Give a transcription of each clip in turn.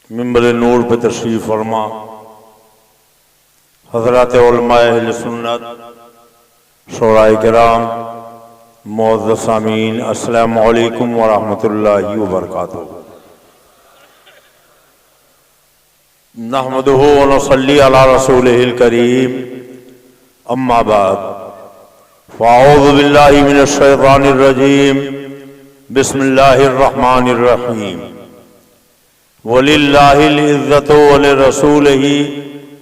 मिंबर नूर पे तशरीफ फरमा हज़रात उलमाए अहले सुन्नत शोराए किराम मुअज़्ज़ज़ सामीन अस्सलामु अलैकुम व रहमतुल्लाहि व बरकातुहू। नहमदुहु व नसल्ली अला रसूलिहिल करीम अम्मा बाद फ़अऊज़ु बिल्लाहि मिनश शैतानिर रजीम बिस्मिल्लाहिर रहमानिर रहीम। वलिल्लाहिल इज़्ज़तु व लिरसूलिही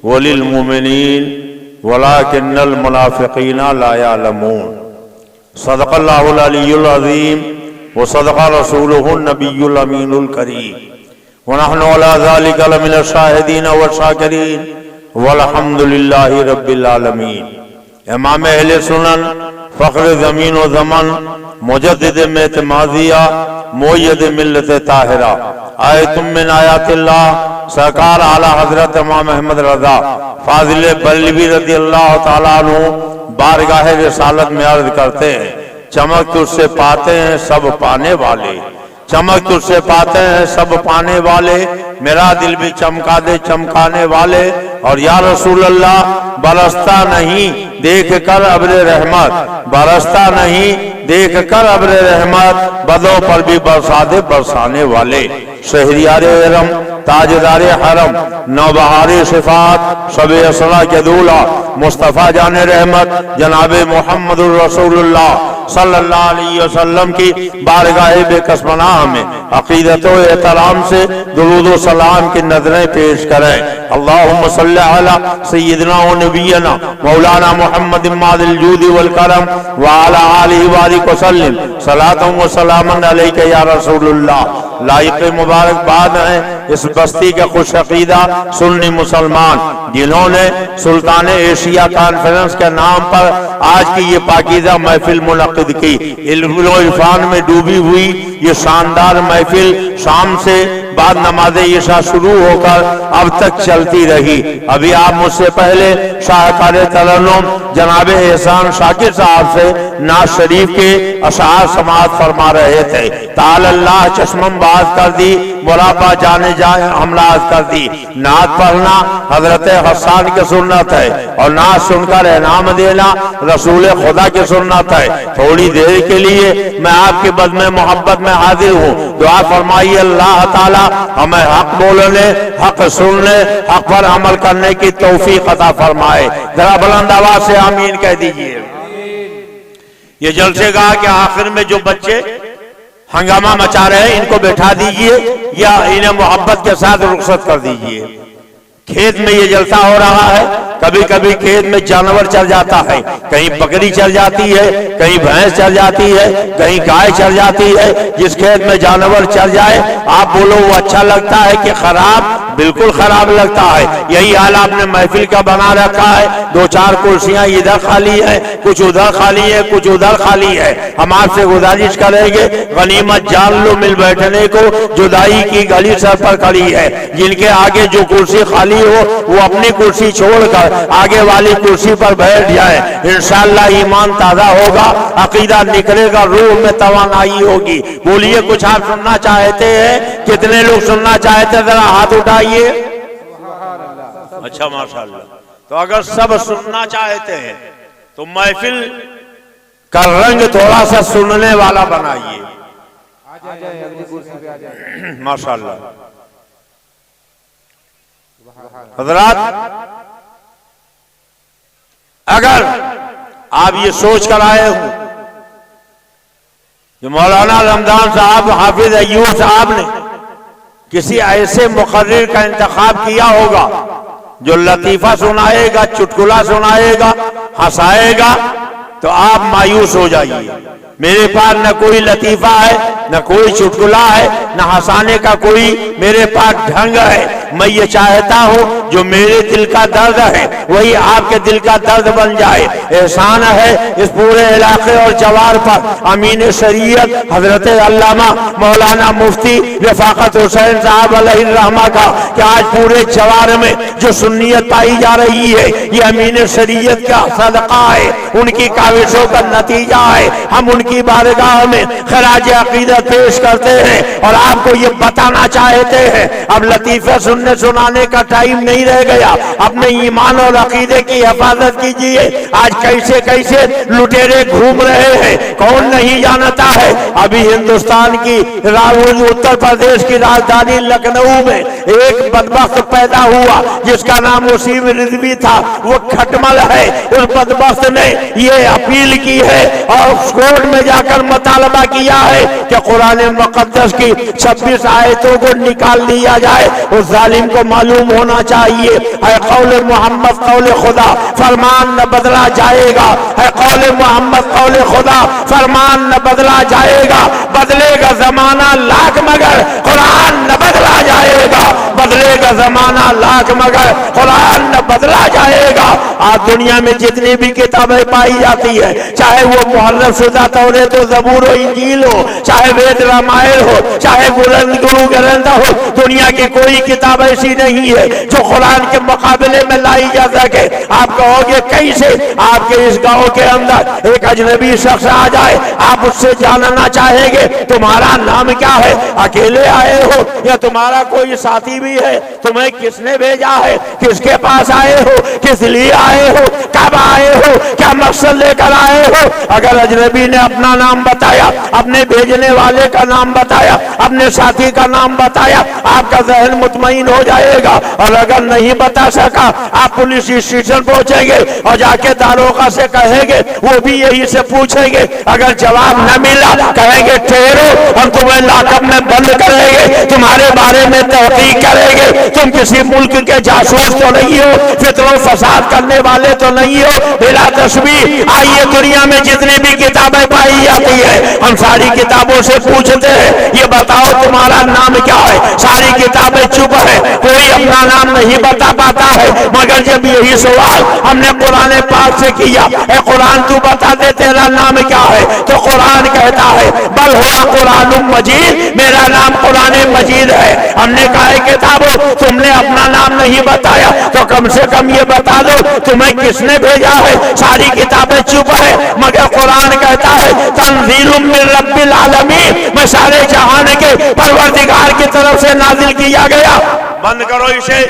व लिल मुमिनीन वलाकिन्नल मुनाफ़िक़ीना ला यअलमून। सदक़ल्लाहुल अलियुल अज़ीम व सदक़ रसूलुहुन नबियुल अमीनुल करीम व नहनु अला ज़ालिका लमिनश शाहिदीन व शाकिरीन वल्हम्दुलिल्लाहि रब्बिल आलमीन। इमाम अहले सुनन फ़ख्र ज़मीन व ज़मन मुजद्दिद मेतमादिया मुय्यद मिल्लत ताहिरा आयतुम मिन आयातिल्लाह सरकार आला हजरत इमाम अहमद रज़ा फाजिल बरेलवी रज़ियल्लाहु ताला अन्हु बारगाह रिसालत में अर्ज करते हैं, चमक तुझसे पाते हैं सब पाने वाले, चमक तुझसे पाते हैं सब पाने वाले, मेरा दिल भी चमका दे चमकाने वाले। और या रसूल अल्लाह बरसता नहीं देख कर अब्रे रहमत, बरसता नहीं देख कर अब्रे रहमत, बदों पर भी बरसा दे बरसाने वाले। शहरियारे हरम ताजदारे हरम नौबहारे सिफात शबे असरा के दूल्हा मुस्तफ़ा जाने रहमत जनाबे मोहम्मदुर रसूलुल्लाह सल्लल्लाहु अलैहि वसल्लम की बारगाह बेकसमनाह में अक़ीदत व एहतराम से दुरूद व सलाम की नजरें पेश करें। अल्लाहुम्मा सल्लि अला सय्यिदिना व नबियना मौलाना मुहम्मद मादिल जूदी वल करम व अला आलिहि व सल्लिम सलातन व सलामन अलैका या रसूलुल्लाह। लाइक़ मुबारकबाद है इस बस्ती के खुश अक़ीदा सुन्नी मुसलमान जिन्होंने सुल्तान एशिया कॉन्फ्रेंस के नाम पर आज की ये पाकीज़ा महफिल मुनक़्क़िद की। इल्म व इरफान में डूबी हुई ये शानदार महफिल शाम से बाद नमाज इशा शुरू होकर अब तक चलती रही। अभी आप मुझसे पहले शाहकार तरन्नुम जनाब एहसान शाकिर साहब से नाज शरीफ के अशार समाअत फरमा रहे थे। ताल अल्लाह चश्मम बाज कर दी मुराबा जाने जाए हमलाज कर दी। नात पढ़ना हजरत हसन की सुन्नत है और नात सुनकर इनाम देना रसूल खुदा की सुन्नत है। थोड़ी देर के लिए मैं आपकी बज़्म मोहब्बत में हाजिर हूँ। दुआ फरमाइए अल्लाह ताला हमें हक बोलने हक सुनने हक पर अमल करने की तौफीक अता फरमाए। जरा बुलंद आवाज से आमीन कह दीजिए। ये जलसे का कि आखिर में जो बच्चे हंगामा मचा रहे हैं इनको बैठा दीजिए या इन्हें मोहब्बत के साथ रुखसत कर दीजिए। खेत में ये जलसा हो रहा है, कभी कभी खेत में जानवर चल जाता है, कहीं बकरी चल जाती है, कहीं भैंस चल जाती है, कहीं गाय चल जाती है। जिस खेत में जानवर चल जाए आप बोलो वो अच्छा लगता है कि खराब? बिल्कुल खराब लगता है। यही हाल आपने महफिल का बना रखा है। दो चार कुर्सियां इधर खाली है, कुछ उधर खाली है, कुछ उधर खाली है। हम आपसे गुजारिश करेंगे गनीमत जान लो मिल बैठने को, जुदाई की गली सर पर खड़ी है। जिनके आगे जो कुर्सी खाली हो वो अपनी कुर्सी छोड़कर आगे वाली कुर्सी पर बैठ जाए। इंशाअल्लाह ईमान ताजा होगा, अकीदा निकलेगा, रूह में तवानाई होगी। बोलिए कुछ आप सुनना चाहते हैं? कितने लोग सुनना चाहते हैं? जरा हाथ उठाइए। अच्छा माशाअल्लाह। तो अगर सब सुनना चाहते हैं तो महफिल का रंग थोड़ा सा सुनने वाला बनाइए। माशाअल्लाह। हज़रात अगर आप ये सोच कर आए हो कि मौलाना रमजान साहब हाफिज अय्यूब साहब ने किसी ऐसे मुक़र्रिर का इंतखाब किया होगा जो लतीफ़ा सुनाएगा, चुटकुला सुनाएगा, हंसाएगा, तो आप मायूस हो जाइए। मेरे पास न कोई लतीफ़ा है, न कोई चुटकुला है, न हंसाने का कोई मेरे पास ढंग है। मैं ये चाहता हूँ जो मेरे दिल का दर्द है वही आपके दिल का दर्द बन जाए। एहसान है इस पूरे इलाके और जवार पर अमीन शरीयत हजरत अल्लामा मौलाना मुफ्ती रफाकत हुसैन साहब अलैहिर्रहमा का कि आज पूरे जवार में जो सुन्नियत पाई जा रही है ये अमीन शरीयत का सदका है, उनकी काविशों का नतीजा है। हम उनकी बारगाह में खराज अकीदत पेश करते हैं और आपको ये बताना चाहते हैं। अब लतीफे सुनने सुनाने का टाइम नहीं रह गया, अपने ईमान और अकीदे की हिफाजत कीजिए। आज कैसे कैसे लुटेरे घूम रहे हैं कौन नहीं जानता है। अभी हिंदुस्तान की उत्तर प्रदेश की राजधानी लखनऊ में एक बदबख्त पैदा हुआ जिसका नाम वसीम रिजवी था, वो खटमल है। उस बदबख्त ने ये अपील की है और कोर्ट में जाकर मुतालबा किया है कि कुरान मुकद्दस की 26 आयतों को निकाल दिया जाए। उस जालिम को मालूम होना चाहिए है कौल मोहम्मद कौल खुदा, फरमान न बदला जाएगा। है कौल मोहम्मद कौल खुदा, फरमान न बदला जाएगा। बदलेगा जमाना लाख मगर कुरान न बदला जाएगा। बदलेगा जमाना लाख मगर कुरान न बदला जाएगा। आज दुनिया में जितनी भी किताबें पाई जाती है, चाहे वो मुहर्रफ शुदा तौरेत तो ज़बूर और इंजील हो, चाहे वेद रामायण हो, चाहे गुरु ग्रंथ हो, दुनिया की कोई किताब ऐसी नहीं है जो कुरान के मुकाबले में लाई जा सके। आप कहोगे कैसे? आपके इस गांव के अंदर एक अजनबी शख्स आ जाए, आप उससे जानना चाहेंगे तुम्हारा नाम क्या है, अकेले आए हो या तुम्हारा कोई साथी भी है, तुम्हें किसने भेजा है, किसके पास आए हो, किस लिए आए हो, कब आए हो, क्या मकसद लेकर आए हो। अगर अजनबी ने अपना नाम बताया, अपने भेजने वाले का नाम बताया, अपने साथी का नाम बताया, आपका जहन मुतमईन हो जाएगा। और अगर नहीं बता सका आप पुलिस स्टेशन पहुंचेंगे और जाके दारोगा से कहेंगे, वो भी यही से पूछेंगे। अगर जवाब न मिला कहेंगे ठहरो, हम तुम्हें लॉकअप में बंद करेंगे, तुम्हारे बारे में तहकीक करेंगे, तुम किसी मुल्क के जासूस तो नहीं हो, फितरो फसाद करने वाले तो नहीं हो। बिला तस्बीह आइए दुनिया में जितनी भी किताबें पाई जाती है हम सारी किताबों से पूछते हैं ये बताओ तुम्हारा नाम क्या है। सारी किताबें चुप है, कोई अपना नाम नहीं बता पाता है। मगर जब यही सवाल हमने कुरान पाक से किया, ए कुरान तू बता दे तेरा नाम क्या है, तो कुरान कहता है बल हुआ कुरान मजीद, मेरा नाम कुरान मजीद है। हमने कहा है किताबों तुमने अपना नाम नहीं बताया तो कम से कम ये बता दो तुम्हें किसने भेजा है। सारी किताबें चुप है मगर कुरान कहता है तंज़ीलुम मिन रब्बिल आलमीन, मैं सारे जहान के परवरदिगार की तरफ से नाजिल किया गया। बंद करो इसे।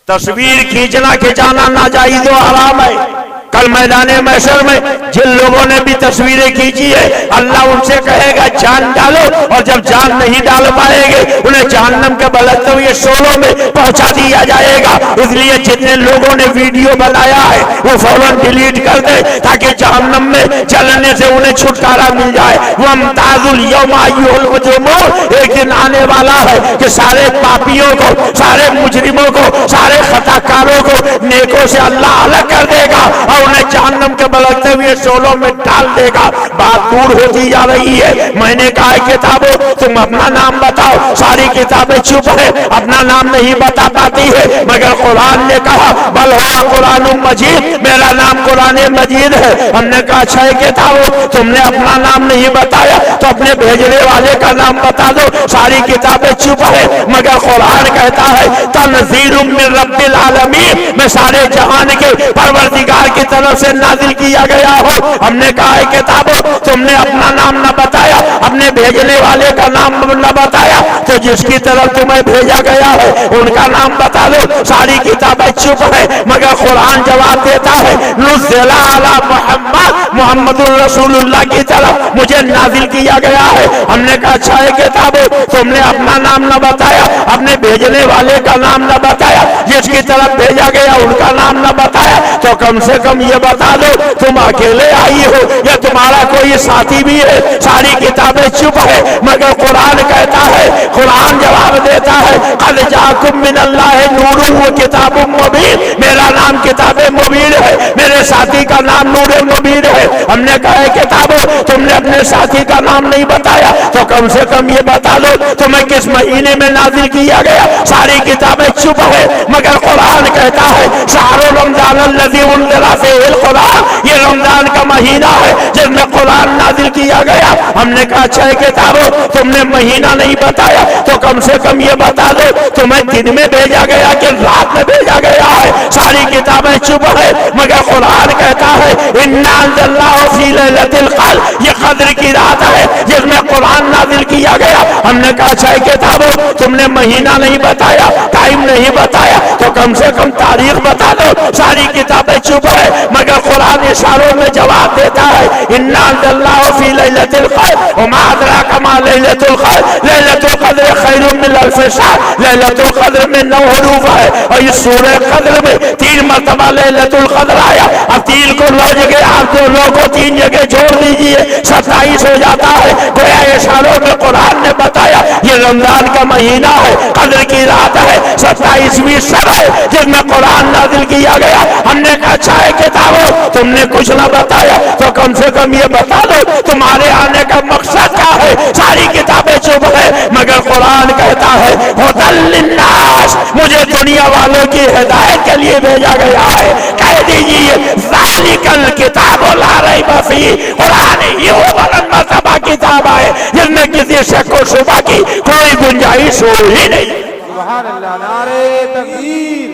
तस्वीर खींचना खिंचाना नाजायज और हराम है। कल मैदाने महशर में जिन लोगों ने भी तस्वीरें खींची है अल्लाह उनसे कहेगा जान डालो, और जब जान नहीं डाल पाएंगे उन्हें जहन्नम के बलकते हुए शोलों में पहुंचा दिया जाएगा। इसलिए जितने लोगों ने वीडियो बनाया है वो फौरन डिलीट कर दे ताकि जहन्नम में जलने से उन्हें छुटकारा मिल जाए। वह मुमताजुल यौमा अय्युहल मुजरिमून, एक दिन आने वाला है कि सारे पापियों को, सारे मुजरिमों को, सारे खताकारों को नेकों से अल्लाह अलग कर देगा और उन्हें जहन्नम के बलकते हुए शोलों में डाल देगा। बात दूर होती जा रही है। मैंने कहा किताबों तुम अपना नाम बताओ, सारी किताबें चुप है, अपना नाम नहीं बता पाती है। मगर कुरान ने कहा बल हुआ कुरान मजीद, मेरा नाम कुरान मजीद है। हमने कहा अच्छा है किताबों तुमने अपना नाम नहीं बताया तो अपने भेजने वाले का नाम बता दो। सारी किताबें चुप है मगर कुरान कहता है तंज़ीलुम मिन रब्बिल आलमीन, मैं सारे जहान के परवरदिगार की तरफ से नाजिल किया गया हो। हमने कहा है किताबों तुमने अपना नाम न बताया, अपने भेजने वाले का नाम न बताया, तो जिसकी तरफ तुम्हें भेजा गया है उनका नाम बता दो। सारी किताबें चुप है मगर कुरान जवाब देता है नुज़्ज़िला अला मुहम्मद, मुहम्मदुर रसूलुल्लाह की तरफ मुझे नाजिल किया गया है। हमने कहा अच्छा है किताबों तुमने अपना नाम न बताया, अपने भेजने वाले का नाम न बताया, जिसकी तरफ भेजा गया उनका नाम न बताया, तो कम से कम ये बता दो तुम अकेले आई हो या तुम्हारा कोई साथी भी है। सारी किताबें चुप है मगर कुरान कहता है, कुरान जवाब देता है कद जाकुम जाकुम मिनल्लाह नूरुन व किताबुम मुबीन, मेरा नाम किताब मुबीन है, मेरे साथी का नाम नूर मुबीन है। हमने कहा है किताबों, तुमने अपने साथी का नाम नहीं बताया तो कम से कम ये बता दो तुम्हें किस महीने में नाजिल किया गया। सारी किताबें चुप है, मगर कुरान कहता है शाहरुल रमजान अल्लज़ी उनज़िला फ़ीहिल कुरान, ये रमजान का महीना है जिसमें कुरान नाजिल किया गया। हमने कहा अच्छा किताबों, तुमने महीना नहीं बताया तो कम से कम ये बता दो तुम्हें दिन में भेजा गया कि रात में भेजा गया है। सारी किताबें चुप है, मगर कुरान कहता है इन्ना अंज़लनाहु फ़ी लैलतिल क़द्र, ये कद्र की रात है जिसमें कुरान नाजिल किया गया। हमने कहा अच्छा किताबों, तुमने महीना नहीं बताया, टाइम नहीं बताया तो कम से कम तारीख बता दो। सारी किताबें चुप है, मगर कुरान इशारों में जवाब देता है इन्ना अंज़लनाहु फ़ी लैलतिल क़द्र व मा अदराका मा लैलतुल क़द्र, लैलतुल क़द्र खैरुम मिन अल्फ़ि शहर, लैलतुल क़द्र में 9 हरूफ है और इस सूरह क़द्र में 3 मरतबा लैलतुल क़द्र आया। अब 3 को 9 जगह, आप 2 को 3 जगह जोड़ दीजिए 27 हो जाता है। गोया इशारों में कुरान ने बताया ये रमजान का महीना है, कद्र की रात है, 27वीं शब है जिसमें कुरान नाजिल किया गया। हमने कहा अच्छा है किताबों, तुमने कुछ ना बताया तो कम से कम ये बता दो तुम्हारे आने का मकसद क्या है। सारी किताबें चुप है, मगर कुरान कहता है हुदल लिन्नास, मुझे दुनिया वालों की हिदायत के लिए भेजा गया है। कह दीजिए ज़ालिकल किताबु ला रैब फीह, कुरान ये वलन मरतबा किताब है जिसमें किसी शक व शुबा की कोई गुंजाइश हो ही नहीं। सुभान अल्लाह, नारे तकबीर,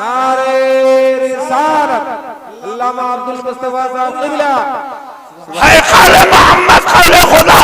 नारे रिसालत, अल्लामा अब्दुल मुस्तफा साहब क़िबला है क़ौले मोहम्मद क़ौले खुदा,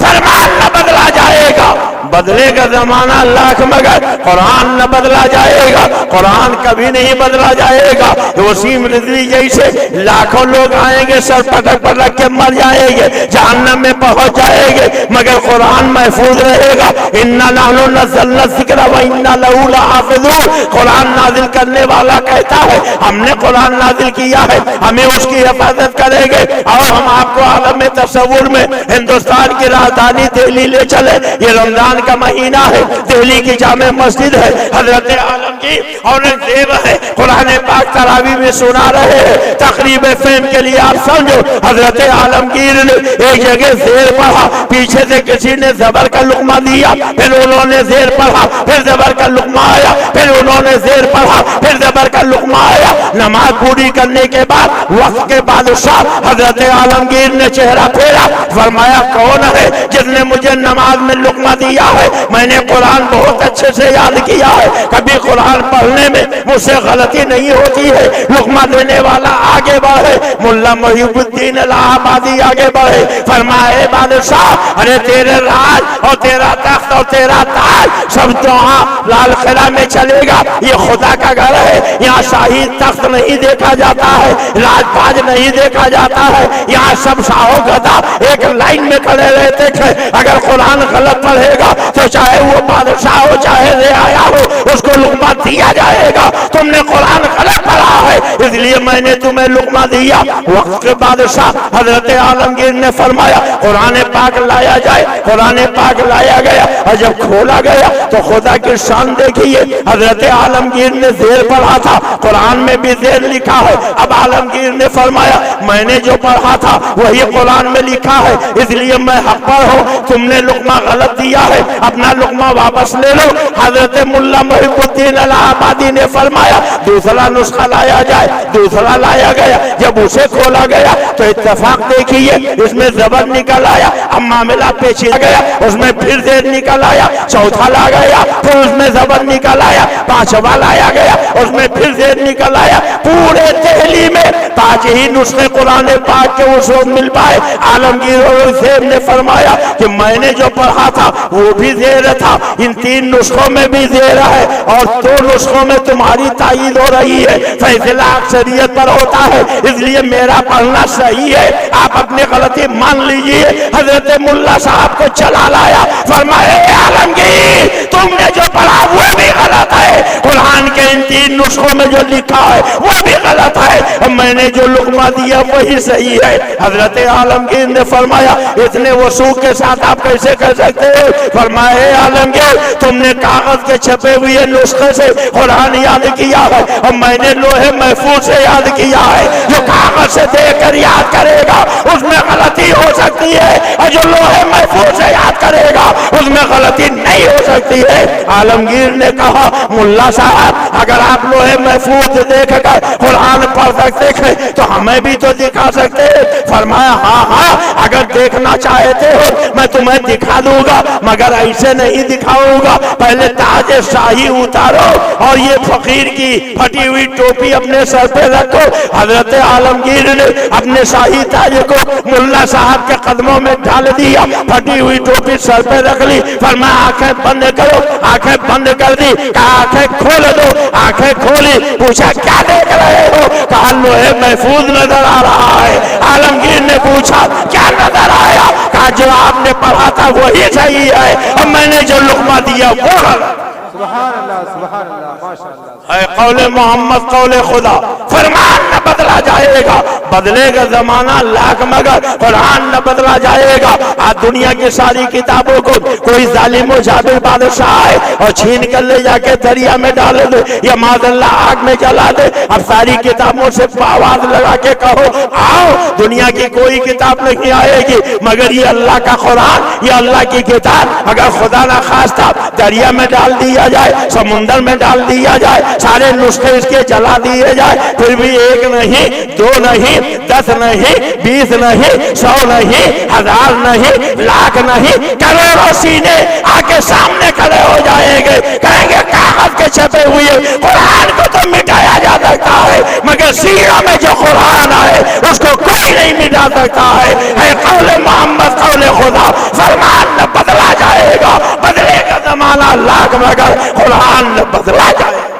फरमान न बदला जाएगा, बदलेगा जमाना लाख मगर कुरान न बदला जाएगा, कुरान कभी नहीं बदला जाएगा। वसीम रिजवी जैसे लाखों लोग आएंगे, सर पटक पटक के मर जाएंगे, जहन्नम में पहुंच जाएंगे, मगर कुरान महफूज रहेगा। इन्ना नहनु नज़्ज़लना ज़िक्र व इन्ना लहू लहाफ़िज़ून, कुरान नाजिल करने वाला कहता है हमने कुरान नाजिल किया है, हमें उसकी हिफाजत करेंगे। और हम आपको आलम में तसव्वुर में हिंदुस्तान की राजधानी दिल्ली ले चले। ये रमजान का महीना है, दिल्ली की जामे मस्जिद है, हजरत आलमगीर औरंगजेब है, कुरान पाक तरावी में सुना रहे हैं। तकरीब फेम के लिए आप समझो, हजरत आलमगीर ने एक जगह शेर पढ़ा, पीछे से किसी ने जबर का लुकमा दिया, फिर उन्होंने शेर पढ़ा, फिर जबर का लुकमा आया, फिर उन्होंने शेर पढ़ा, फिर जबर का लुकमा आया। नमाज पूरी करने के बाद वक्त के बादशाह हजरत आलमगीर ने चेहरा फेरा, फरमाया कौन है जिसने मुझे नमाज में लुकमा दिया है। मैंने कुरान बहुत अच्छे से याद किया है, कभी कुरान पढ़ने में मुझसे गलती नहीं होती है। लुकमा देने वाला आगे बढ़े, मुल्ला मुहीबुद्दीन इलाहाबादी आगे बढ़े, फरमाए बादशाह अरे तेरे राज और तेरा तख्त और तेरा ताज सब जहां लाल किला में चलेगा, ये खुदा का घर है, यहाँ शाही तख्त नहीं देखा जाता है, राजपाज नहीं देखा जाता है, यहाँ सब शाहो गदा एक लाइन में खड़े रहते थे। अगर कुरान गलत पढ़ेगा तो चाहे वो बादशाह हो चाहे रियाया हो, उसको लुकमा दिया जाएगा। तुमने कुरान गलत पढ़ा है इसलिए मैंने तुम्हें लुकमा दिया। वक्त के बादशाह हजरत आलमगीर ने फरमाया कुरान पाक लाया जाए। कुरान पाक लाया गया और जब खोला गया तो खुदा की शान देखिए, हजरत आलमगीर ने ज़ेर पढ़ा था, कुरान में भी ज़ेर लिखा है। अब आलमगीर ने फरमाया मैंने जो पढ़ा था वही कुरान में लिखा है, इसलिए मैं हक पर हूँ, तुमने लुकमा गलत दिया है, अपना लुकमा वापस ले लो। हजरत मुल्ला मुहीबुद्दीन इलाहाबादी ने फरमाया दूसरा नुस्खा लाया जाए। दूसरा लाया गया, जब उसे खोला गया तो इत्तेफाक देखिए इसमें जबर निकल आया। अब मामला पेचीदा गया, उसमें फिर ज़ेर निकल आया। चौथा ला गया, फिर उसमें जबर निकल आया। पांचवा लाया गया, उसमें फिर ज़ेर निकल आया। पूरे दिल्ली में 5 ही नुस्खे कुरान पाक के उसको मिल पाए। आलमगीर औरंगजेब ने फरमाया कि मैंने जो पढ़ा था वो भी ज़ेर था, इन 3 नुस्खों में भी ज़ेर है और 2 नुस्खों में तुम्हारी तायीद हो रही है। फैसला अक्सरियत पर होता है, इसलिए मेरा पढ़ना सही है, आप अपनी गलती मान लीजिए। हजरत मुल्ला साहब को चला लाया, फरमाया आलमगीर तुमने जो पढ़ा वो भी गलत है, कुरान के इन 3 नुस्खों में जो लिखा है वो भी गलत है। और मैंने जो लुकमा दिया वही सही है। हजरत आलमगीर ने फरमाया इतने वसूख के साथ आप कैसे कर सकते हो? फरमाए आलमगीर तुमने कागज के छपे हुए नुस्खे से कुरान याद किया है और मैंने लोहे महफूज से याद किया है। जो कागज से देखकर याद करेगा उसमें गलती हो सकती है और जो लोहे महफूज से याद करेगा उसमें गलती नहीं हो सकती है। आलमगीर ने कहा मुल्ला साहब अगर आप लोहे महफूज देख कर कुरान पढ़ सकते हैं तो हमें भी तो दिखा सकते हैं। फरमाया हाँ हाँ अगर देखना चाहते हो मैं तुम्हें दिखा दूंगा मगर ऐसे नहीं दिखाऊंगा। पहले ताज शाही उतारो और ये फकीर की फटी हुई टोपी अपने सर पे रखो। हजरत आलमगीर ने अपने शाही ताज को मुल्ला साहब के कदमों में डाल दिया, फटी हुई टोपी सर पे रख ली। फरमाया आंखें बंद करो, आंखें बंद कर दी। कहा आंखें खोल दो, आंखें खोली। पूछा क्या देख रहे हो? कहा लोहे महफूज नजर आ रहा है। आलमगीर ने पूछा क्या नजर आया? कहा जो आपने पढ़ा था वही सही है और मैंने जो लुकमा दिया वो गलत। सुभान अल्लाह माशाअल्लाह। है कौले मोहम्मद कौले खुदा, फरमान न बदला जाएगा, बदलेगा जमाना लाख मगर कुरान न बदला जाएगा। आज दुनिया की सारी किताबों को कोई जालिम जाबिर बादशाह है और छीन कर ले जाके दरिया में डाल दे या माज़अल्लाह आग में जला दे। अब सारी किताबों से आवाज लगा के कहो आओ, दुनिया की कोई किताब नहीं आएगी मगर ये अल्लाह का कुरान, ये अल्लाह की किताब अगर खुदा ना खास्ता दरिया में डाल दिया जाए, समुंदर में डाल दिया जाए, सारे नुस्खे इसके जला दिए जाए, फिर भी एक नहीं, दो नहीं, 10 नहीं, 20 नहीं, 100 नहीं, 1000 नहीं, लाख नहीं, करोड़ों सीने आके सामने खड़े हो जाएंगे। कहेंगे कागज के छपे हुए कुरान को तो मिटाया जा सकता है मगर सीरा में जो कुरान है उसको कोई नहीं मिटा सकता है कौले मोहम्मद कौले खुदा, फरमान न बदला जाएगा, बदलेगा जमाना लाख मगर कुरान न बदला जाएगा।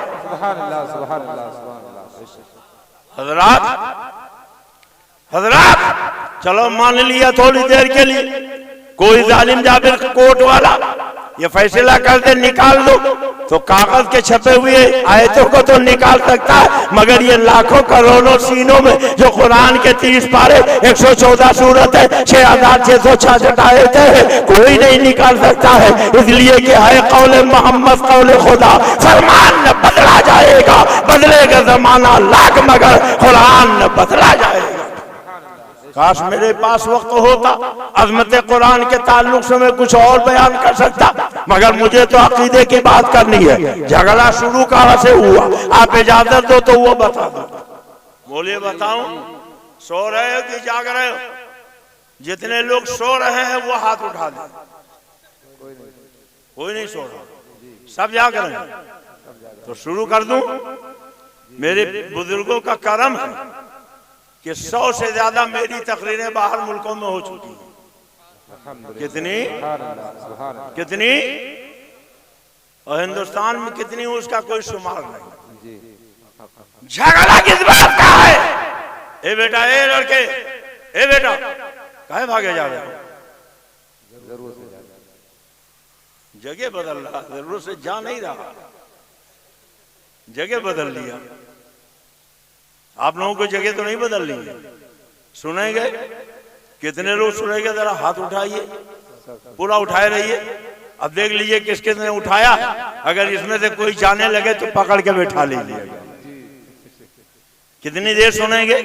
हजरात हजरात चलो मान लिया थोड़ी देर के लिए कोई जालिम जाबिर कोर्ट वाला ये फैसला कर दे निकाल दो तो कागज के छपे हुए आयतों को तो निकाल सकता है मगर ये लाखों करोड़ों सीनों में जो कुरान के 30 पारे 114 सूरत है 6666 आयतें हैं कोई नहीं निकाल सकता है। इसलिए कि है कौले मोहम्मद कौले खुदा, फरमान न बदला जाएगा, बदलेगा जमाना लाख मगर कुरान न बदला जाएगा। काश मेरे पास वक्त होता अज़मत कुरान के ताल्लुक से मैं कुछ और बयान कर सकता मगर मुझे तो अकीदे की बात करनी है। झगड़ा शुरू कहाँ से हुआ? आप इजाजत दो तो वो बता दो। बोलिए बताऊं, सो रहे हो कि जाग रहे हो? जितने लोग सो रहे हैं वो हाथ उठा दें। कोई नहीं सो रहा, सब जाग रहे हैं। तो शुरू कर दूं। मेरे बुजुर्गों का करम है कि 100 से ज्यादा मेरी तकरीरें बाहर मुल्कों में हो चुकी हैं। कितनी कितनी और हिंदुस्तान में कितनी उसका कोई शुमार नहीं। झगड़ा किस बात का है? ए बेटा, ए लड़के, ए बेटा काहे भागे जा रहे हो? जगह बदल रहा, जरूरत से जा नहीं रहा, जगह बदल लिया। आप लोगों को जगह तो नहीं बदल ली है। सुनेंगे? कितने लोग सुनेंगे? जरा हाथ उठाइए, पूरा उठाए रहिए। अब देख लीजिए किस किसने उठाया। अगर इसमें से कोई जाने लगे तो पकड़ के बैठा लीजिए। कितनी देर सुनेंगे?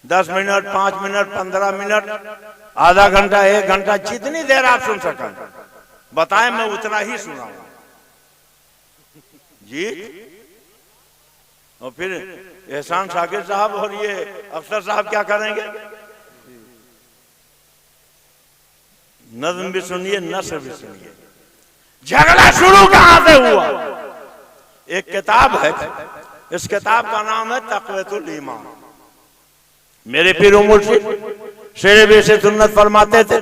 10 मिनट, 5 मिनट, 15 मिनट, आधा घंटा, 1 घंटा, जितनी देर आप सुन सकें बताएं, मैं उतना ही सुनाऊंगा जी। और फिर एहसान शाकिर साहब और ये अफसर साहब क्या करेंगे? नज़्म भी सुनिए, नस्र भी सुनिए। झगड़ा शुरू कहां से हुआ? एक किताब है, इस किताब का नाम है तक़वियतुल ईमान। मेरे पीर मुर्शिद शेर बेशे सुन्नत फरमाते थे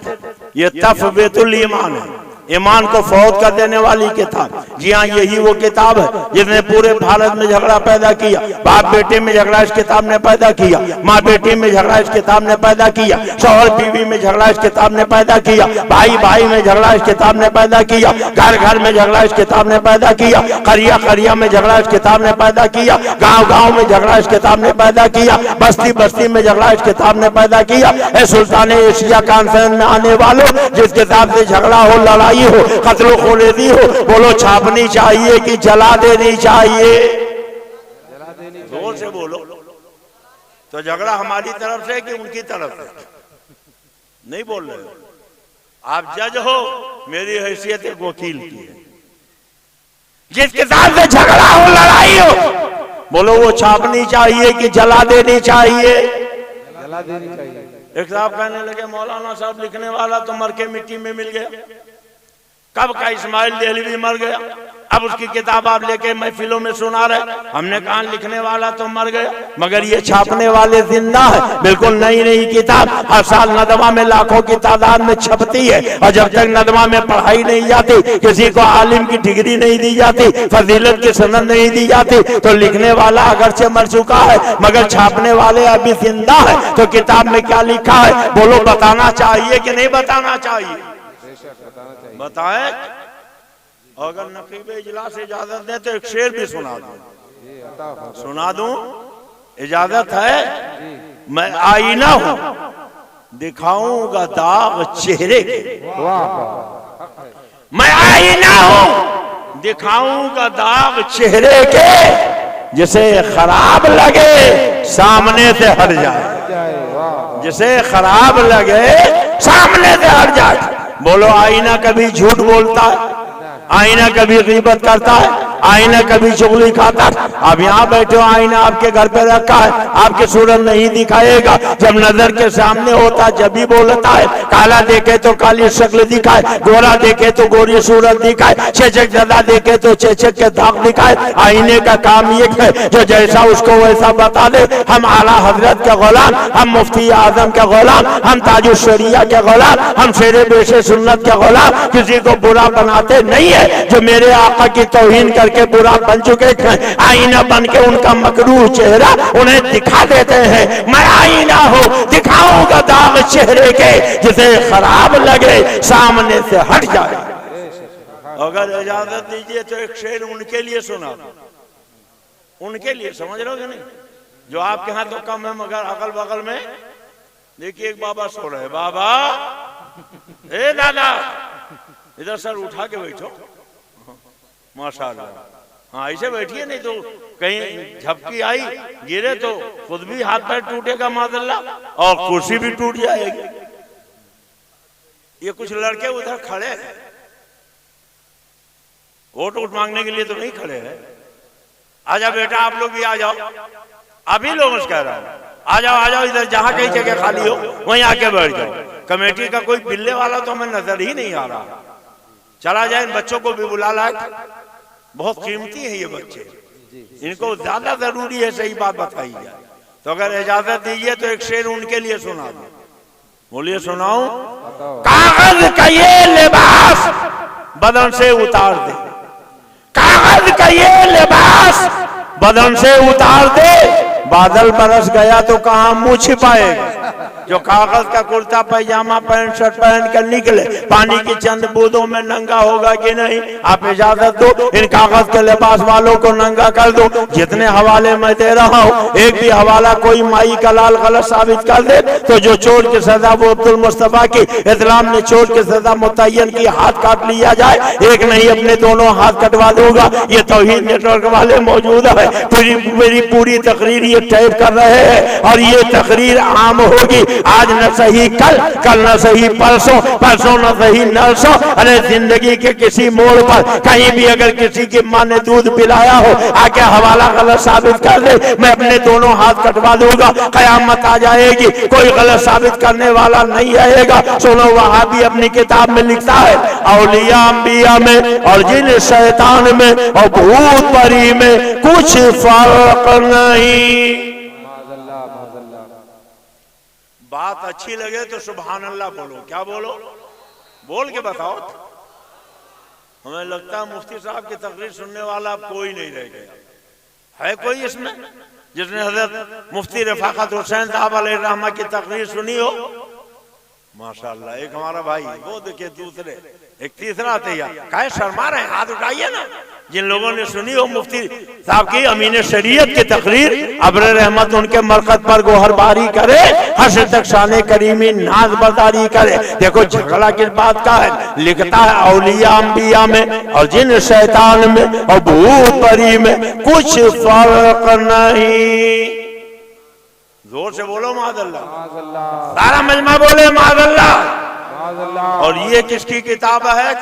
ये तफ़वियतुल ईमान है, ईमान को फौत कर देने वाली किताब। जी हाँ, यही वो किताब है जिसने पूरे भारत में झगड़ा पैदा किया। बाप बेटे में झगड़ा इस किताब ने पैदा किया, माँ बेटी में झगड़ा इस किताब ने पैदा किया, शौहर बीवी में झगड़ा इस किताब ने पैदा किया, भाई भाई में झगड़ा इस किताब ने पैदा किया, घर घर में झगड़ा इस किताब ने पैदा किया, करिया करिया में झगड़ा इस किताब ने पैदा किया, गांव गांव में झगड़ा इस किताब ने पैदा किया, बस्ती बस्ती में झगड़ा इस किताब ने पैदा किया। ए सुल्तान एशिया कॉन्फ्रेंस में आने वालों, जिस किताब से झगड़ा हो, लड़ाई हो, कत्ल खोलेदी हो, बोलो छापनी चाहिए कि जला देनी चाहिए? जोर से बोलो। तो झगड़ा हमारी तरफ से कि उनकी तरफ से? नहीं बोल रहे हो। आप जज हो, मेरी हैसियत एक वकील की है। जिस किताब से झगड़ा हो, लड़ाई हो, बोलो वो छापनी चाहिए कि जला देनी चाहिए? जला देनी चाहिए। एक साहब कहने लगे, मौलाना साहब लिखने वाला तो मर के मिट्टी में मिल गया। कब का इस्माइल देहलवी मर गया, अब उसकी किताब आप लेके महफिलों में सुना रहे। हमने कहा लिखने वाला तो मर गया, मगर ये छापने वाले जिंदा है। बिल्कुल नई नई किताब हर साल नदवा में लाखों की तादाद में छपती है, और जब तक नदवा में पढ़ाई नहीं जाती, किसी को आलिम की डिग्री नहीं दी जाती, फजीलत की सनद नहीं दी जाती, तो लिखने वाला अगरचे मर चुका है मगर छापने वाले अभी जिंदा है। तो किताब में क्या लिखा है, बोलो बताना चाहिए कि नहीं बताना चाहिए? बताएं। अगर नकीब इजलास इजाजत दे तो एक शेर भी सुना दूं। सुना दूं? इजाजत है? मैं आईना हूं, दिखाऊंगा दाग चेहरे के। मैं आईना हूं, दिखाऊंगा दाग चेहरे के, जिसे खराब लगे सामने से हट जाए। जिसे खराब लगे सामने से हट जाए। बोलो आईना कभी झूठ बोलता है, आईना कभी गीबत करता है, आईना कभी चुगली खाता है। अब यहाँ बैठे हो, आईना आपके घर पे रखा है, आपकी सूरत नहीं दिखाएगा। जब नजर के सामने होता जब भी बोलता है। काला देखे तो काली शक्ल दिखाए, गोरा देखे तो गोरी सूरत दिखाए, चेचक ज्यादा देखे तो चेचक के दाग दिखाए। आईने का काम ये है, जो जैसा उसको वैसा बता दे। हम आला हजरत के गुलाम, हम मुफ्ती आजम के गुलाम, हम ताजुल शरिया के गुलाम, हम शेरे बेशे सुन्नत के गुलाम। किसी को बुरा बनाते नहीं है। जो मेरे आका की तौहीन करके बुरा बन चुके हैं, आईना बन के उनका मकरूह चेहरा उन्हें दिखा देते हैं। मैं आईना हूं, दिखाऊंगा दाग चेहरे के, जिसे खराब लगे सामने से हट जाए। अगर इजाजत दीजिए तो एक शेर उनके लिए सुना, उनके लिए। समझ रहे हो कि नहीं? जो आपके यहाँ तो कम है, मगर अगल बगल में देखिए एक बाबा सो रहे। बाबा, ए दादा, इधर सर उठा के बैठो। माशाल्लाह, हाँ ऐसे बैठिए, नहीं तो कहीं झपकी आई गिरे तो खुद भी हाथ पैर टूटेगा मादल्ला, और कुर्सी भी टूट जाएगी। ये कुछ लड़के उधर खड़े हैं, वोट मांगने के लिए तो नहीं खड़े हैं। आजा बेटा, आप लोग भी आ जाओ। अभी लोग कह रहा हूं, आ जाओ आ जाओ, इधर जहां कहीं जगह खाली हो वहीं आके बैठ जाओ। कमेटी का कोई बिल्ले वाला तो हमें नजर ही नहीं आ रहा। चला जाए, इन बच्चों को भी बुला लाए, बहुत कीमती है ये बच्चे, इनको ज्यादा जरूरी है सही बात बताई जाए। तो अगर इजाजत दीजिए तो एक शेर उनके लिए सुना दो। बोलिए, सुनाऊं? कागज का ये लिबास बदन से उतार दे, कागज का ये लिबास बदन से उतार दे, बादल बरस गया तो कहां मुंह छिपाएगा। जो कागज का कुर्ता पैजामा पैंट शर्ट पहन कर निकले, पानी की चंद बूंदों में नंगा होगा कि नहीं? आप इजाजत दो, इन कागज के लिबास वालों को नंगा कर दो। जितने हवाले मैं दे रहा हूँ, एक भी हवाला कोई माई का लाल गलत साबित कर दे तो जो चोर की सजा वो अब्दुल मुस्तफा की, इस्लाम ने चोर की सजा मुतय्यन की, हाथ काट लिया जाए। एक नहीं, अपने दोनों हाथ कटवा दूंगा। ये तौहीद नेटवर्क वाले मौजूद है, मेरी पूरी तकरीर ये टाइप कर रहे हैं, और ये तकरीर आम होगी। आज न सही कल, कल न सही परसों, परसों न सही नरसों। अरे जिंदगी के किसी मोड़ पर कहीं भी अगर किसी की मां ने दूध पिलाया हो, आके हवाला गलत साबित कर दे, मैं अपने दोनों हाथ कटवा दूंगा। कयामत आ जाएगी, कोई गलत साबित करने वाला नहीं रहेगा। सुनो, वहां भी अपनी किताब में लिखता है, औलिया अंबिया में और जिन शैतान में और भूत परी में कुछ फर्क नहीं। बात अच्छी लगे तो सुभान अल्लाह बोलो। क्या बोलो? बोल के बताओ। हमें लगता है मुफ्ती साहब की तकरीर सुनने वाला अब कोई नहीं रह गया है। कोई इसमें जिसने हजरत मुफ्ती रफाकत हुसैन साहब अलैहिर्रहमा की तकरीर सुनी हो? माशाअल्लाह। एक हमारा भाई, वो देखिए दूसरे, एक तीसरा तैयार काहे शर्मा रहे हैं, हाथ उठाइए ना। जिन लोगों ने सुनी हो मुफ्ती साहब की अमीन शरीयत की तकरीर, अब्र रहमत उनके मरकत पर गोहर बारी करे, हश्र तक शान करीमी नाज बरदारी करे। देखो झगड़ा किस बात का है, लिखता है औलिया अंबिया में और जिन शैतान में और भूत परी में कुछ फर्क नहीं। जोर से बोलो माज़अल्लाह, सारा मजमा बोले माज़अल्लाह। और ये किसकी किताब है?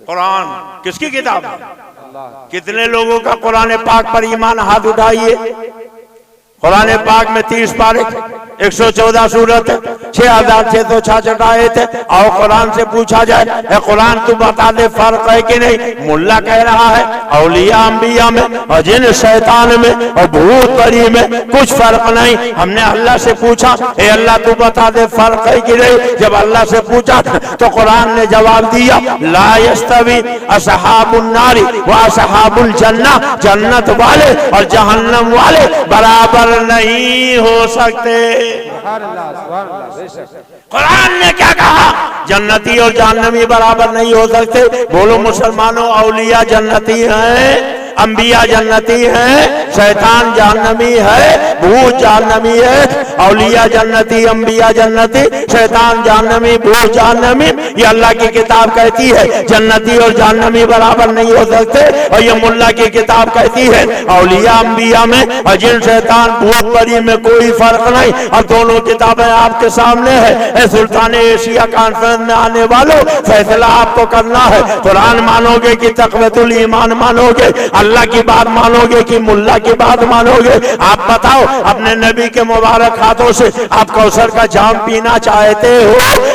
कुरान। किसकी किताब है? कितने लोगों का कुरान पाक पर ईमान? हाथ उठाइए। कुरान पाक में 30 पारे, 114 सूरत, 6666 आयत है। और कुरान से पूछा जाए, कुरान तू बता दे फर्क है कि नहीं? मुल्ला कह रहा है औलिया अंबिया में और जिन शैतान में और भूत परी में कुछ फर्क नहीं। हमने अल्लाह से पूछा, ए अल्लाह तू बता दे फर्क है कि नहीं? जब अल्लाह से पूछा तो कुरान ने जवाब दिया, ला यस्तवी असहाबुन नारी व असहाबुल जन्ना, जन्नत वाले और जहन्नम वाले बराबर नहीं हो सकते। कुरान ने क्या कहा? जन्नती और जहन्नमी बराबर नहीं हो सकते। बोलो मुसलमानों, औलिया जन्नती हैं, अंबिया जन्नती हैं, शैतान जहन्नमी है, भूत जहन्नमी है। औलिया जन्नती, अंबिया जन्नती, शैतान जहन्नमी, भूत जहन्नमी। ये अल्लाह की किताब कहती है जन्नती और जहन्नमी बराबर नहीं हो सकते। और ये मुल्ला की किताब कहती है औलिया अंबिया में और जिन शैतान भूत परी में कोई फर्क नहीं। और दोनों किताबें आपके सामने है। सुल्तान एशिया कॉन्फ्रेंस में आने वालों, फैसला आपको करना है। कुरान मानोगे कि तक़वतुल ईमान मानोगे? अल्लाह की बात मानोगे कि मुल्ला की बात मानोगे? आप बताओ। अपने नबी के मुबारक हाथों से आप कौसर का जाम पीना चाहते हो?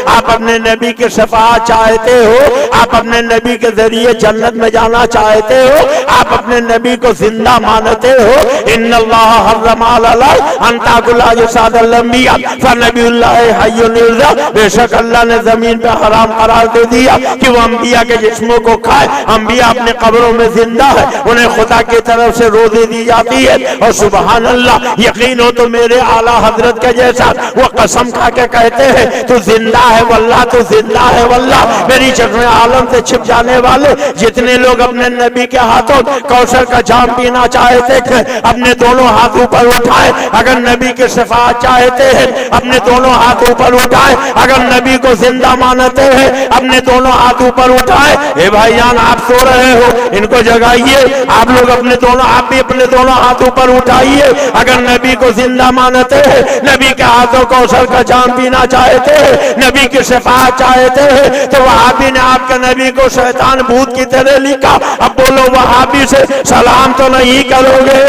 आप अपने नबी की शफाअत चाहते हो? आप अपने नबी के जरिए जन्नत में जाना चाहते हो? आप अपने नबी को जिंदा मानते हो? इन्नल्लाह हर्रमा अला अन ताकुला जसादल अंबिया फनबियुल्लाह हय्युन युर्ज़ा। बेशक अल्लाह ने जमीन पे हराम करार दे दिया कि वो अंबिया के जिस्मों को खाए। अंबिया अपने कब्रों में जिंदा है, उन्हें खुदा की तरफ से रोज़ी दी जाती है। और सुबहान अल्लाह, यकीन हो तो मेरे आला हजरत के जैसा वो कसम खा के कहते हैं तू जिंदा है वल्लाह, तू जिंदा है वल्लाह। मेरी चश्मे आलम से छिप जाने वाले जितने लोग अपने नबी के हाथों कौसर का जाम पीना चाहते थे, अपने दोनों हाथ ऊपर उठाए अगर नबी की शफाअत चाहते हैं। अपने दोनों हाथ ऊपर उठाए अगर नबी को जिंदा मानते हैं। अपने दोनों हाथ ऊपर उठाए। ए भाईजान, आप सो रहे हो, इनको जगाइए। आप लोग अपने दोनों, आप भी अपने दोनों हाथ ऊपर उठाइए अगर नबी को जिंदा मानते हैं, नबी के हाथों कौसर का जाम पीना चाहते हैं, नबी की शफाअत चाहते हैं। तो वहाबी ने आपके नबी को शैतान भूत की तरह लिखा। अब बोलो, वहाबी से सलाम तो नहीं करोगे?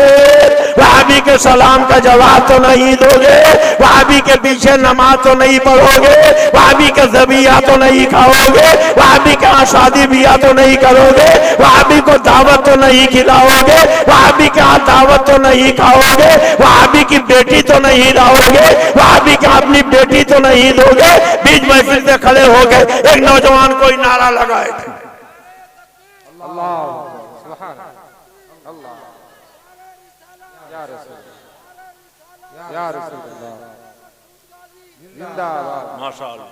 वहाबी के सलाम का जवाब तो नहीं दोगे? वहाबी के पीछे नमाज तो नहीं पढ़ोगे? वहाबी के ज़बिया तो नहीं खाओगे? वहाबी के यहाँ शादी बिया तो नहीं करोगे? वहाबी को दावत तो नहीं खिलाओगे? वहाबी के यहाँ दावत तो नहीं खाओगे? वहाबी की बेटी तो नहीं लाओगे? वहाबी के अपनी बेटी तो नहीं दोगे? बीच महफिल से खड़े हो गए, एक नौजवान कोई नारा लगाए, अल्लाह सुभान अल्लाह या रसूल अल्लाह जिंदाबाद माशाअल्लाह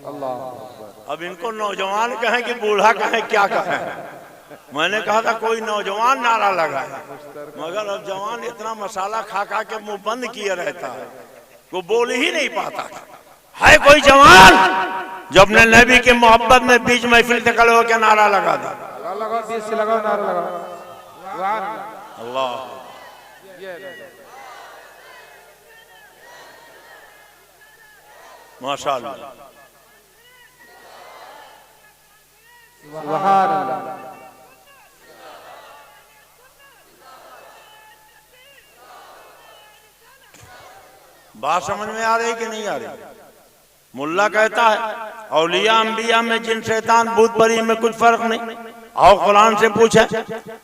अल्लाह। अब इनको नौजवान कहें कि बूढ़ा कहें, क्या कहें? मैंने कहा था कोई नौजवान नारा लगाए, मगर अब जवान इतना मसाला खा खा के मुंह बंद किए रहता है, वो बोल ही नहीं पाता। है कोई जवान जो अपने नबी की मोहब्बत में बीच महफिल से खड़े होकर नारा लगा दे? लगाओ, बीच से लगाओ, नारा लगाओ। अल्लाह माशाअल्लाह सुभान अल्लाह। बात समझ में आ रही कि नहीं आ रही? मुल्ला कहता है औलिया अंबिया में जिन शैतान भूत परी में कुछ फर्क नहीं। आओ कुरान से पूछे,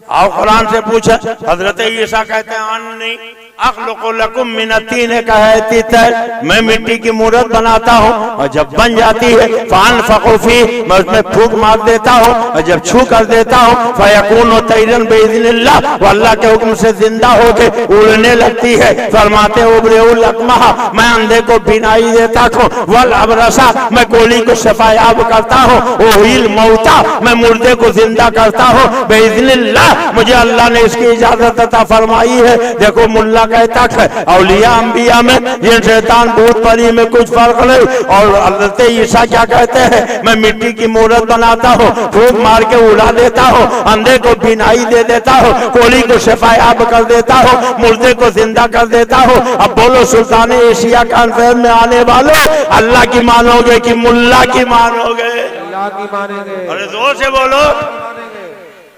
आओ कुरान से पूछे। हजरत ईसा कहते हैं अन्नी अखलुकु लकुम मिन तीन कहती है, मैं मिट्टी की मूरत बनाता हूँ और जब बन जाती है फानफखु फी, मैं उसमें फूंक मार देता हूँ और जब छू कर देता हूँ फयकूनु तैरन बिइज़्निल्लाह, वो अल्लाह के हुक्म से जिंदा होके उड़ने लगती है। फरमाते उबरेउल अकमहा, मैं अंधे को बीनाई देता हूँ, वल अबरसा, मैं गोली को शफायाब करता हूँ, ओहिल मौता, मैं मुर्दे को जिंदा करता हूँ बिइज़्निल्लाह, मुझे अल्लाह ने इसकी इजाजत अता फरमाई है। देखो मुल्ला कहता है औलिया अंबिया में ये शैतान भूत परी में कुछ फर्क नहीं। और हज़रत ईसा क्या कहते हैं, मैं मिट्टी की मूरत बनाता हूँ, फूंक मार के उड़ा देता हूँ, अंधे को बीनाई दे देता हूँ, कोली को शफायाब कर देता हूँ, मुर्दे को जिंदा कर देता हूँ। अब बोलो सुल्तान एशिया कॉन्फ्रेंस में आने वालों, अल्लाह की मानोगे कि मुल्ला की मानोगे? अल्लाह की मानेंगे। अरे जोर से बोलो।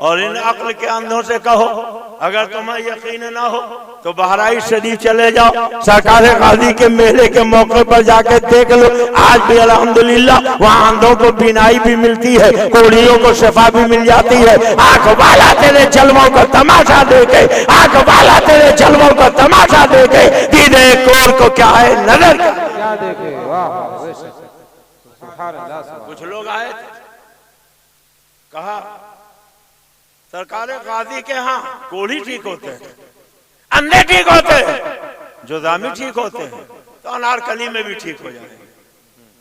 और इन अक्ल के अंधों से कहो, अगर तुम्हें यकीन ना हो तो बहराइच शरीफ चले जाओ, सरकार गाजी के मेले के मौके पर जाके देख लो। आज भी अल्हम्दुलिल्लाह वहाँ अंधों को बीनाई भी मिलती है, कोढ़ियों को शफा भी मिल जाती है। आंख वाला तेरे जलवों का तमाशा देखे, आंख वाला तेरे जलवों का तमाशा देखे, दीदे कोर को क्या है नजर क्या देखे। वाह सुभान अल्लाह। कुछ लोग आए थे, कहा सरकार गाजी के यहाँ कोढ़ी ठीक होते हैं, अंधे ठीक होते हैं, जुज़ामी ठीक होते हैं, तो अनारकली में भी ठीक हो जाएंगे।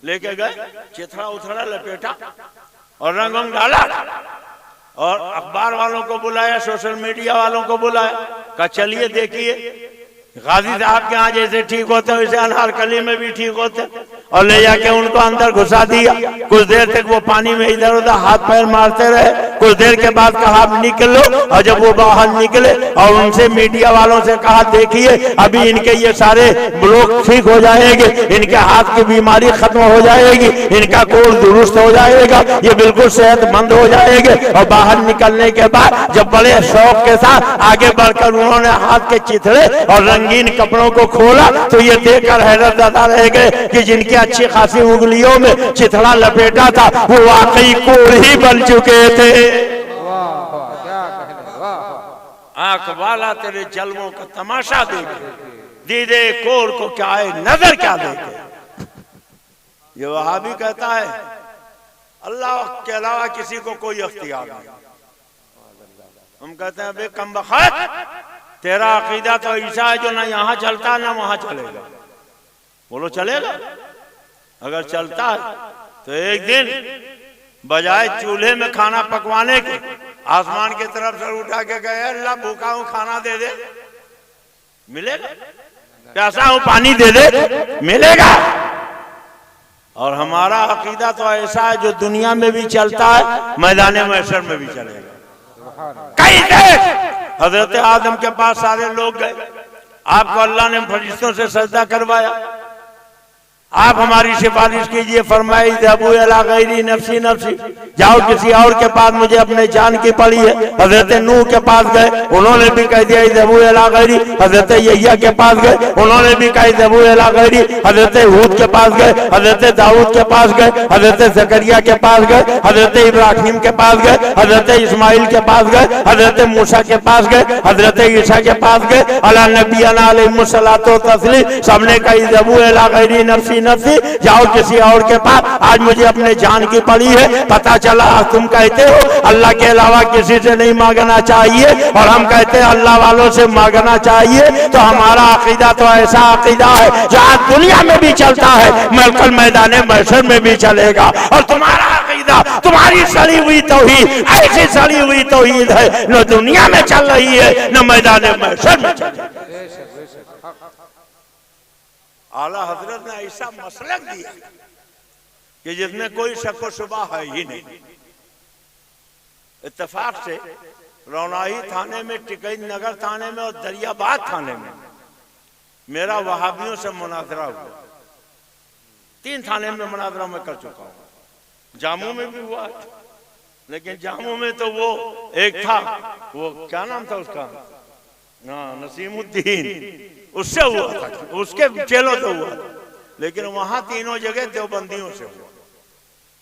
लेके गए, चिथड़ा उथड़ा लपेटा और रंग वंग डाला और अखबार वालों को बुलाया, सोशल मीडिया वालों को बुलाया, कहा चलिए देखिए गाजी साहब के यहाँ जैसे ठीक होते हैं वैसे अनारकली में भी ठीक होते हैं। और ले जाके उनको अंदर घुसा दिया। कुछ देर तक वो पानी में इधर उधर हाथ पैर मारते रहे। कुछ देर के बाद कहा निकलो, और जब वो बाहर निकले और उनसे मीडिया वालों से कहा देखिए अभी इनके ये सारे ब्लॉक ठीक हो जाएंगे, इनके हाथ की बीमारी खत्म हो जाएगी, इनका कोर्स दुरुस्त हो जाएगा, ये बिल्कुल सेहतमंद हो जाएंगे। और बाहर निकलने के बाद जब बड़े शौक के साथ आगे बढ़कर उन्होंने हाथ के चिथड़े और रंगीन कपड़ों को खोला तो ये देखकर हैरत ज़दा रह गए कि जिनकी अच्छी खासी उंगलियों में चिथड़ा लपेटा था वो वाकई कोढ़ी बन चुके थे। आंख वाला तेरे जलवों का तमाशा देखे, दीदे कोर को क्या है नजर क्या देखे। ये वहाबी कहता है अल्लाह के अलावा किसी को कोई अख्तियार नहीं। हम कहते हैं बे कम बखत, तेरा अकीदा तो ऐसा है जो ना यहाँ चलता ना वहां चलेगा। बोलो चलेगा? अगर चलता है तो एक दिन बजाय चूल्हे में खाना पकवाने के आसमान की तरफ सर उठा के गए अल्लाह भूखा हूं खाना दे दे, मिलेगा? प्यासा हूं पानी दे दे, मिलेगा? और हमारा अकीदा तो ऐसा है जो दुनिया में भी चलता है मैदान महशर में भी चलेगा। कई देश हजरत आदम के पास सारे लोग गए, आपको अल्लाह ने फरिश्तों से सजदा करवाया, आप हमारी सिफारिश कीजिए, फरमाई अबू अला गैरी नफसी नफसी, जाओ किसी और के पास, मुझे अपने जान की पड़ी है। हजरत नूह के पास गए, उन्होंने भी कह दिया अबू अला गैरी। हजरत यहिया के पास गए, उन्होंने भी कहा अबू अला गैरी। हजरत हूद के पास गए, हजरत दाऊद के पास गए, हजरत जकरिया के पास गए, हजरत इब्राहिम के पास गए, हजरत इस्माइल के पास गए, हजरत मूसा के पास गए, हजरत ईसा के पास गए, अला नबीना अलैहिस्सलातु तस्लीम, सबने कहा अबू अला गैरी नफसी नफसी, जाओ किसी और के पास, आज मुझे अपने जान की पड़ी है। पता चला तुम कहते हो अल्लाह के अलावा किसी से नहीं मांगना चाहिए और हम कहते हैं अल्लाह वालों से मांगना चाहिए। तो हमारा अकीदा तो ऐसा अकीदा है जो आज दुनिया में भी चलता है, कल मैदान महशर में भी चलेगा। और तुम्हारा अकीदा, तुम्हारी सड़ी हुई तौहीद ऐसी सड़ी हुई तौहीद है न दुनिया में चल रही है न मैदान महशर में चल रही है। आला हजरत ने ऐसा मसलक दिया कि जिसमें कोई शक व शुबा है ही नहीं। इत्तेफाक से रौनाही थाने में, टिकई नगर थाने में और दरियाबाद थाने में मेरा वहाबियों से मुनाजरा हुआ। 3 थाने में मुनाजरा मैं कर चुका हूँ। जामू में भी हुआ, लेकिन जामू में तो वो एक था, वो क्या नाम था उसका, नसीमुद्दीन, उससे हुआ था, उसके चेलों से हुआ था। लेकिन वहां तीनों जगह देवबंदियों से हुआ।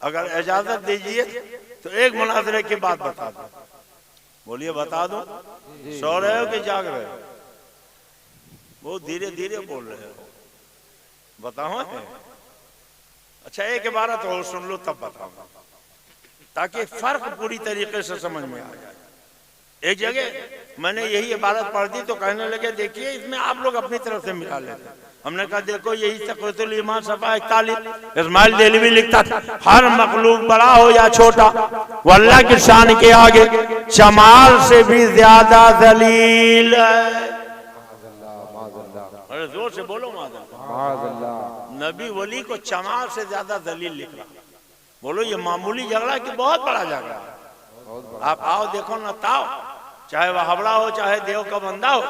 अगर इजाजत दीजिए तो एक मुनाजरे की बात बता दो, बोलिए बता दो। सो रहे हो कि जाग रहे हो? बहुत धीरे धीरे बोल रहे हो, बताओ। अच्छा एक इबारत और सुन लो तब बताऊंगा, ताकि फर्क पूरी तरीके से समझ में आ जाए। एक जगह मैंने यही इबारत पढ़ दी तो कहने लगे देखिए इसमें आप लोग अपनी तरफ से मिला लेते हैं। हमने कहा देखो यही तक़रीरुल ईमान सफ़ा 41 इस्माइल देलवी लिखता था, हर मखलूक बड़ा हो या छोटा वो अल्लाह की शान के आगे जमाल से भी ज्यादा जलील है। अरे जोर से बोलो माज़अल्लाह। नबी वली को जमाल से ज्यादा जलील लिख रहा। बोलो ये मामूली झगड़ा कि बहुत बड़ा झगड़ा? आप आओ देखो ना ताओ, चाहे वह हबड़ा हो चाहे देव का बंदा हो,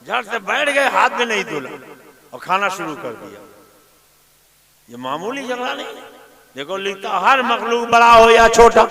झट से बैठ गए, हाथ में नहीं धुला और खाना शुरू कर दिया। ये मामूली झगड़ा नहीं। देखो लिखता हर मखलूक बड़ा हो या छोटा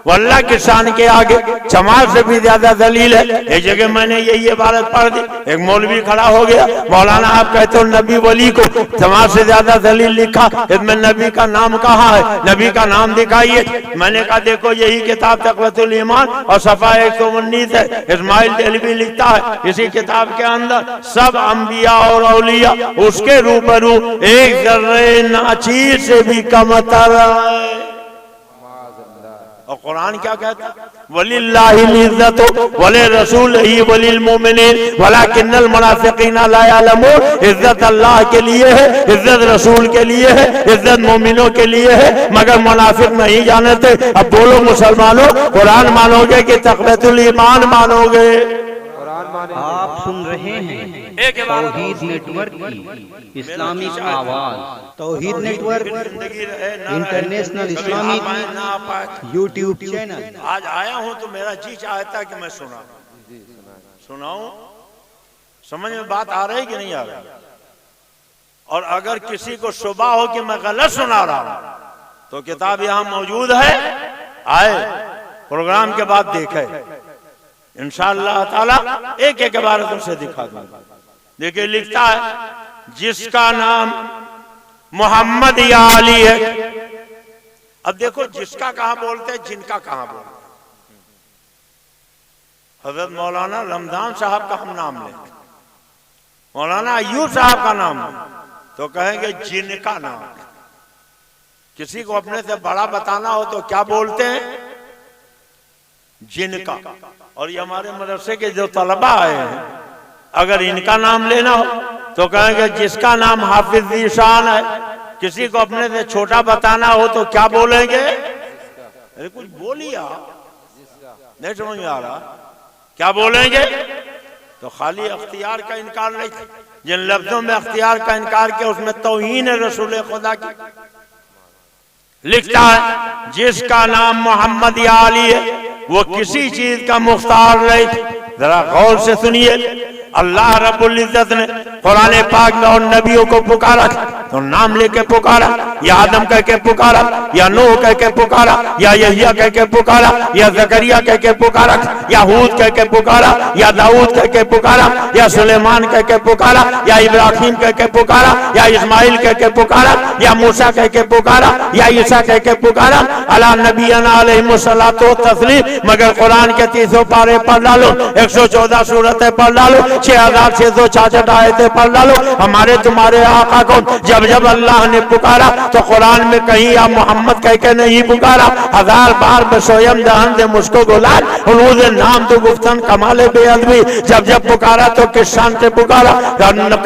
वो अल्लाह की शान के आगे जमाल से भी ज्यादा दलील है। एक जगह मैंने यही इबारत पढ़ दी, एक मौलवी खड़ा हो गया, मौलाना आप कहते हो नबी वली को जमाल से ज्यादा दलील लिखा, इसमें नबी का नाम कहाँ है? नबी का नाम दिखाइए। मैंने कहा देखो यही किताब तक़रीरुल ईमान और सफ़ा 119 है, इस्माइल देलवी लिखता है इसी किताब के अंदर सब अंबिया और औलिया उसके रूबरू एक जर्रे नाचीर से भी कमतर। और कुरान क्या कहता? वलिल्लाहिल इज्जतु वले रसूलिही वलिल मुमिनीन वलाकिन्नल मुनाफिकीना ला यअलमून। इज्जत अल्लाह के लिए है, इज्जत रसूल के लिए है, इज्जत मोमिनों के लिए है, मगर मुनाफिक नहीं जानते। अब बोलो मुसलमानों, कुरान मानोगे कि तक़रीरुल ईमान मानोगे? आप सुन रहे हैं तौहीद नेटवर्क की इस्लामिक आवाज। Tauheed network international Islamic YouTube channel. आज आया हूं तो मेरा जी चाहता कि मैं सुनाऊं। समझ में बात आ रही कि नहीं आ रही? और अगर किसी को शुबा हो कि मैं गलत सुना रहा हूं तो किताब यहां मौजूद है, आए प्रोग्राम के बाद देखे इंशाअल्लाह ताला एक एक बार तुमसे दिखा दूंगा। देखिए लिखता है जिसका नाम मोहम्मद या अली है। अब देखो जिसका कहां बोलते हैं, जिनका कहां बोलते हैं। हजरत मौलाना रमजान साहब का हम नाम लें, मौलाना अय्यूब साहब का नाम तो कहेंगे जिनका नाम। किसी को अपने से बड़ा बताना हो तो क्या बोलते हैं? जिनका। और ये हमारे मदरसे के जो तलबा आए हैं, अगर इनका नाम लेना हो तो कहेंगे जिसका नाम हाफिज ज़ीशान है। किसी को अपने से छोटा बताना हो तो क्या बोलेंगे? अरे कुछ बोलिए, नहीं समझ में आ रहा क्या बोलेंगे? तो खाली अख्तियार का इनकार नहीं, जिन लफ्जों में अख्तियार का इनकार किया उसमें तौहीन है रसूल खुदा की। लिखता है जिसका नाम मोहम्मद या अली है वो किसी चीज का मुख्तार नहीं। जरा गौर से सुनिए, अल्लाह रब्बुल इज्जत ने कुरान पाक में और नबियों को पुकारा तो नाम लेके पुकारा, या आदम कह के पुकारा, या नूह कह के पुकारा, या यहिया कह के पुकारा, या जकरिया कह के पुकारा, या हूद कह के पुकारा, या दाऊद कह के पुकारा, या सुलेमान कह के पुकारा, या इब्राहिम कह के पुकारा, या इस्माइल कह के पुकारा, या मूसा कह के पुकारा, या ईसा कह के पुकारा। अला नबीना अलैहिस्सलातु तस्लीम। मगर कुरान के 300 पारे पढ़ डालो, 114 सूरतें पढ़ डालो, 6666 आयतें पढ़ डालो, हमारे तुम्हारे आका को जब जब अल्लाह ने पुकारा तो कुरान में कहीं या मोहम्मद कह के नहीं पुकारा। 1000 बार बसोयम दहन दे मुझको गुलाल हुलूद नाम तो गुफ्तन कमाले बेअदबी। जब जब पुकारा तो किस शान से पुकारा?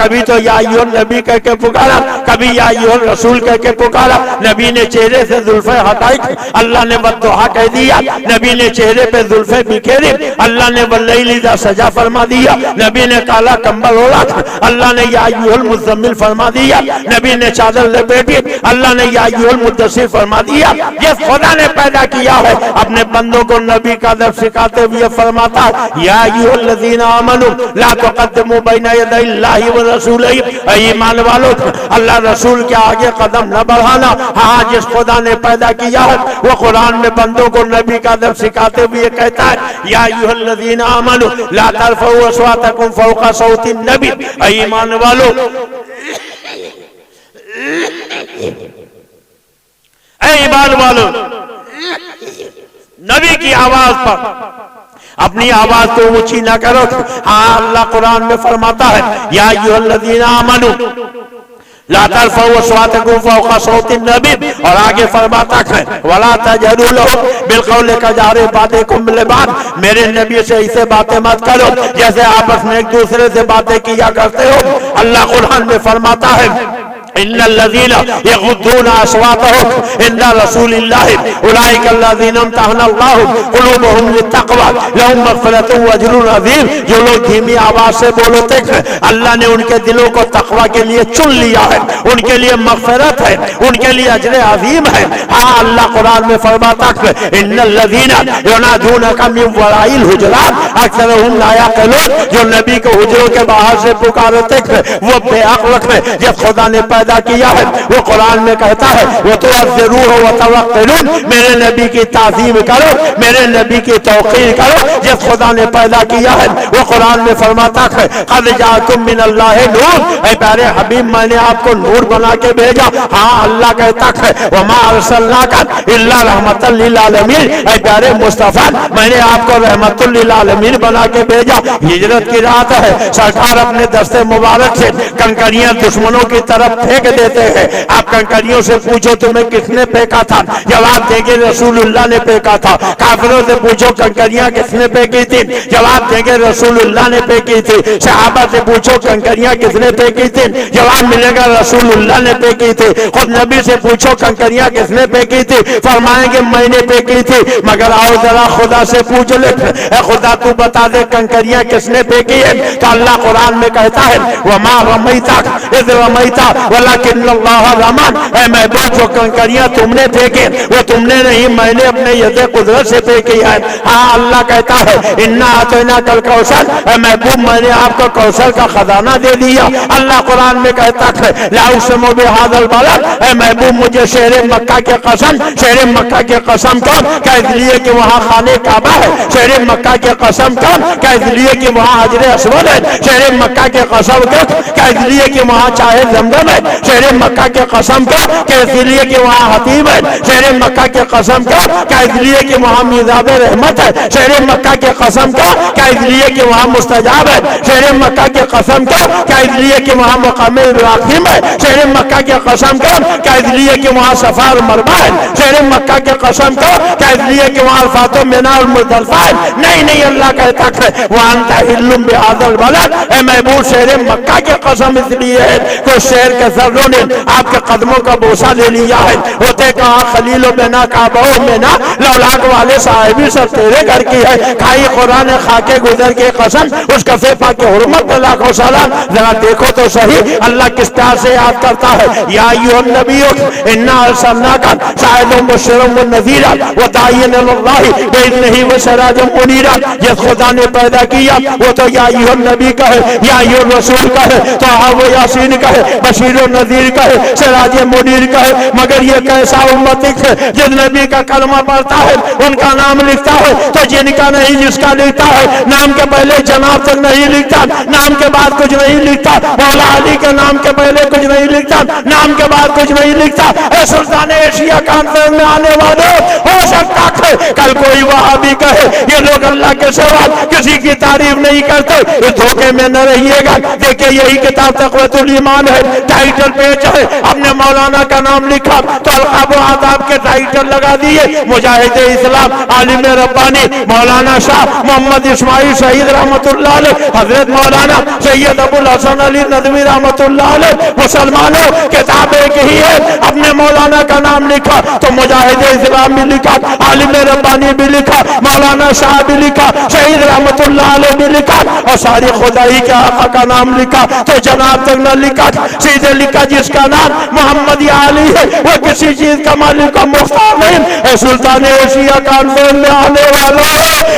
कभी तो या अय्युहन नबी कह के पुकारा, कभी या अय्युहन रसूल कह के पुकारा। नबी ने चेहरे से जुल्फे हटाई, अल्लाह ने बद्दुआ कह दिया। नबी ने चेहरे पे जुल्फे बिखेरी, अल्लाह ने वल्लैली इज़ा सजा फरमा दिया। नबी ने काला कंबल ओढ़ा, अल्लाह ने या अय्युहल मुज़म्मिल फरमा दिया। नबी ने चादर लपेटी, अल्लाह ने या अय्युहल मुद्दस्सिर फरमा दिया। ये खुदा ने पैदा किया है, अपने बंदों को नबी का अदब सिखाते हुए फरमाता है या अय्युहल्लज़ीना आमनू ला तुक़द्दिमू बैना यदैल्लाहि व रसूलिही। ईमान वालों, अल्लाह रसूल के आगे कदम न बढ़ाना। हाँ, जिस खुदा ने पैदा किया है वो कुरान में बंदों को नबी का अदब सिखाते हुए कहता है या अय्युहल्लज़ीना आमनू ला तरफ़ऊ अस्वातकुम फ़ौक़ा सौतिन नबी। ईमान वालों, ईमान वालों, नबी की आवाज पर अपनी आवाज को ऊंची ना करो। हाँ, अल्लाह कुरान में फरमाता है या अय्युहल्लज़ीना आमनू ला तरफ़ऊ अस्वातकुम फ़ौक़ा सौति नबी, और आगे फरमाता है वला तजहरु लहू बिलक़ौलि कजहरि बादिकुम लिबाद, मेरे नबी से ऐसे बातें मत करो जैसे आपस में एक दूसरे से बातें किया करते हो। अल्लाह कुरान में फरमाता है इन्नल्लज़ीना यग़ुद्दूना अस्वातहुम इंदा रसूलिल्लाहि उलाइका अल्लज़ीना इम्तहनल्लाहु क़ुलूबहुम लित्तक़वा लहुम मग़फ़िरतुन व अज्रुन अज़ीम, जो लोग धीमी आवाज से बोलते हैं अल्लाह ने उनके दिलों को तक़वा के लिए चुन लिया है, उनके लिए मग़फ़िरत है, उनके लिए अज्र अज़ीम है। हाँ, अल्लाह कुरान में फरमाता है इन्नल्लज़ीना युनादूनका मिन वराइल हुजुरात अक्सरुहुम ला यअक़िलून, जो नबी को हुजरों के बाहर से पुकारते हैं वो बेअक़ल है। जब खुदा ने पैदा किया है वो कुरान में कहता है वो तो अज़्ज़रूह व तवक्किलून, मेरे नबी की ताज़ीम करो, मेरे नबी की तौक़ीर करो। जब खुदा ने पैदा किया है वो कुरान में फरमाता है क़द जाअकुम मिनल्लाहि नूर, ऐ प्यारे हबीब मैंने आपको नूर बना के भेजा। हाँ, अल्लाह कहता है वमा अरसलनाका इल्ला रहमतल लिल आलमीन, ऐ प्यारे मुस्तफ़ा मैंने आपको रहमतुल लिल आलमीन बना के भेजा। हिजरत की रात है, सरकार अपने दस्ते मुबारक से कंकरियां दुश्मनों की तरफ फेंक देते हैं। आप कंकरियों से पूछो तुम्हें किसने फेंका था, जवाब देंगे रसूलुल्लाह ने फेंका था। काफिरों से पूछो कंकरियां किसने फेंकी थी, जवाब देंगे रसूलुल्लाह ने फेंकी थी। सहाबा से पूछो कंकरियां किसने फेंकी थी, जवाब मिलेगा रसूलुल्लाह ने फेंकी थी। खुद नबी से पूछो कंकरियां किसने फेंकी थी, फरमाएंगे मैंने फेंकी थी। मगर आओ जरा खुदा से पूछ ले, खुदा तू बता दे कंकरियां किसने फेंकी है। तो अल्लाह कुरान में कहता है वमा रमैता इज़ रमैता वलाकिन्नल्लाह रमा, ऐ महबूब जो कंकरियां तुमने फेंके वो तुमने नहीं, मैंने अपने यदे कुदरत से फेंकी है। हाँ, अल्लाह कहता है इन्ना आतैना कल कौशल, ऐ महबूब मैंने आपको कौशल का खजाना दे दिया। अल्लाह कुरान में कहता है ला उक़सिमु बिहाज़ल बलद, ऐ महबूब मुझे शहर मक्का के कसम, शहर मक्का के कसम कौन, क्या इसलिए कि वहाँ खाने काबा है। शहर मक्का के कसम कौन, क्या इसलिए कि वहाँ हजर अस्वद है। शहर मक्का के कसम कौन, क्या इसलिए कि वहाँ चाहे जमजम है। शहर मक्का के कसम कौन, क्या इसलिए कि वहाँ हतीम है। शहर मक्का के कसम कौन, क्या इसलिए कि वहाँ मीज़ाब रहमत है। शहर मक्का के कसम कौन, क्या इसलिए कि वहाँ मुस्तजाब है। शहर मक्का के कसम कौन, क्या इसलिए कि वहाँ मकाम इब्राहिम है। शहर मक्का के कसम कौन, क्या इसलिए कि वहाँ सफा और मरवा है। शहर मक्का के कसम कौन, क्या इसलिए कि वहाँ अरफात और मिना और मुज़दलिफा है। नहीं नहीं, अल्लाह कहता है वहाँ अंता हिल्लुम बिहाज़ल बलद, ऐ महबूब शहर मक्का के कसम इसलिए है कि शहर के ज़र्रों ने आपके कदमों का बोसा ले लिया है। होते कहा खलील बिना काबा मिना, लौलाक वाले साहिबी सब तेरे घर की है। खाई कुरान खाके गुजर के कसम, उस कफे पा के हुर्मत लाखों सलाम। जरा देखो तो सही अल्लाह किस प्यार से याद करता है। या अय्युहन नबिय्यु इन्ना अरसलनाका शाहिदन मुबश्शिरन व नज़ीरा व दाइयन इलल्लाहि बिइज़निहि व सिराजन मुनीरा। ये खुदा ने पैदा किया वो तो या अय्युहन नबी का है, या अय्युहर रसूल का है, तो वो यासीन का है, बशीर व नज़ीर का है, सिराज मुनीर का है। मगर ये कैसा उम्मती है जिस नबी का कलमा पढ़ता है उनका नाम लिखता है, तो जिनका नहीं जिसका लिखता है नाम के पहले जनाब तक नहीं लिखता, नाम के बाद कुछ नहीं लिखता। मौला अली के नाम के पहले कुछ नहीं लिखता, नाम के बाद कुछ नहीं लिखता। ऐ सुल्तान एशिया कॉन्फ्रेंस में आने वाले हो सकता है कल कोई वहाबी कहे ये लोग अल्लाह के सिवा किसी की तारीफ नहीं करते, इस धोखे में न रहिएगा। देखिए यही किताब तक़वतुल ईमान है, टाइटल पेज है, अपने मौलाना का नाम लिखा तो अलक़ाब व आदाब के टाइटल लगा दिए। मुजाहिद इस्लाम आलिम रब्बानी मौलाना शाह मोहम्मद इस्माइल शहीद रहमतुल्लाह अलैह, हजरत मौलाना सैयद अबुल हसन अली नदवी रहमतुल्लाह अलैह। मुसलमानों किताब एक ही है, अपने मौलाना का नाम लिखा तो मुजाहिद इस्लाम भी लिखा, आलिम रब्बानी भी लिखा, मौलाना शाह भी लिखा, शहीद रहमतुल्लाह अलैह भी लिखा, और सारी खुदाई के आका का नाम लिखा तो जनाब तक न लिखा, सीधे लिखा जिसका नाम मोहम्मद अली है वो किसी चीज का मालिक का मुख्तार नहीं है। सुल्तान एशिया कॉन्फ्रेंस में आने वालों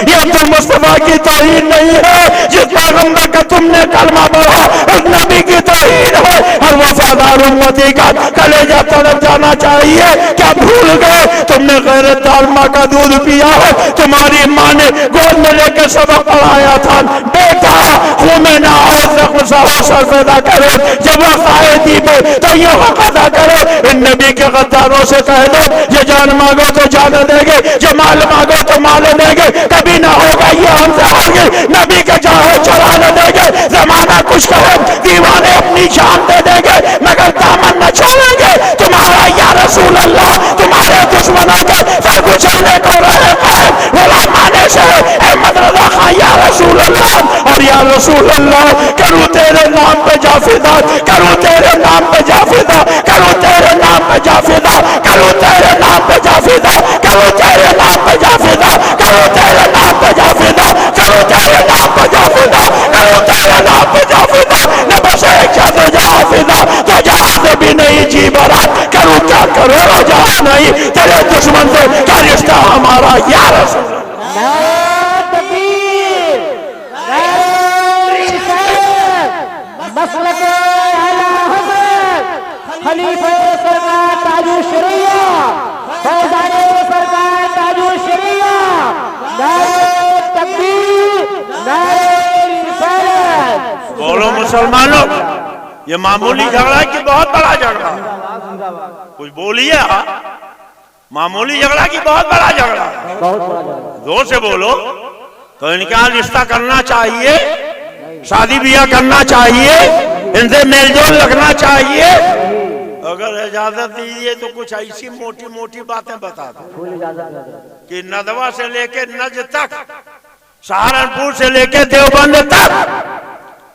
ये तुम मुस्तफा की तौहीद नहीं है, जिस पैगंबर का तुमने कलमा पढ़ा उस नबी की तौहीद है। हर वफादार उम्मती का कलेजा तड़प जाना चाहिए। क्या भूल गए तुमने गैरत तालमा का दूध पिया है? तुम्हारी माँ ने गोद में लेकर सबक पढ़ाया था, बेटा खून ना और जख्म सा हौसला पैदा करो, जब वक्त आए दी पे तो ये वक्त अदा करो। इन नबी के गद्दारों से कह दो ये जान मांगो तो जान देंगे, जो माल मांगो तो माल देंगे, कभी ना होगा ये हमसे आगे, नबी के चाहे चला न देंगे। जमाना कुछ कहे दीवाने अपनी जान दे देंगे मगर दामन न छोड़ेंगे। तुम्हारा या रसूल अल्लाह तुम्हारे दुश्मनों के सर कुचलने को रहे हैं, गुलाम माने से अहमद रजा खां या रसूल अल्लाह और या रसूल अल्लाह करूं तेरे नाम पे जाफिदा, करूं तेरे नाम पे जाफिदा, करूं तेरे नाम पे जाफिदा, करूं तेरे नाम पे जाफिदा, करूं तेरे नाम पे जाफिदा, करूं तेरे नाम पे जाफिदा, करूं तेरे नाम पे जाफिदा, करूं तेरे नाम पे जाफिदा। न बस एक जादू जाफिदा तो जहां से भी नहीं जी भरा, करूं क्या करो जहां नहीं तेरे दुश्मन से क्या रिश्ता हमारा या रसूल खलीफा सरकार ताजु शरिया, फौजाने सरकार ताजु शरिया, नारे तकबीर, नारे रिसालत। बोलो मुसलमानों, ये मामूली झगड़ा है कि बहुत बड़ा झगड़ा? कुछ बोलिए। मामूली झगड़ा की बहुत बड़ा झगड़ा? जोर से बोलो। तो इनके यहाँ रिश्ता करना चाहिए, शादी ब्याह करना चाहिए, इनसे मेलजोल रखना चाहिए। अगर इजाजत दीजिए तो कुछ ऐसी मोटी मोटी बातें बता दो कि नदवा से लेके नज तक, सहारनपुर से लेके देवबंद तक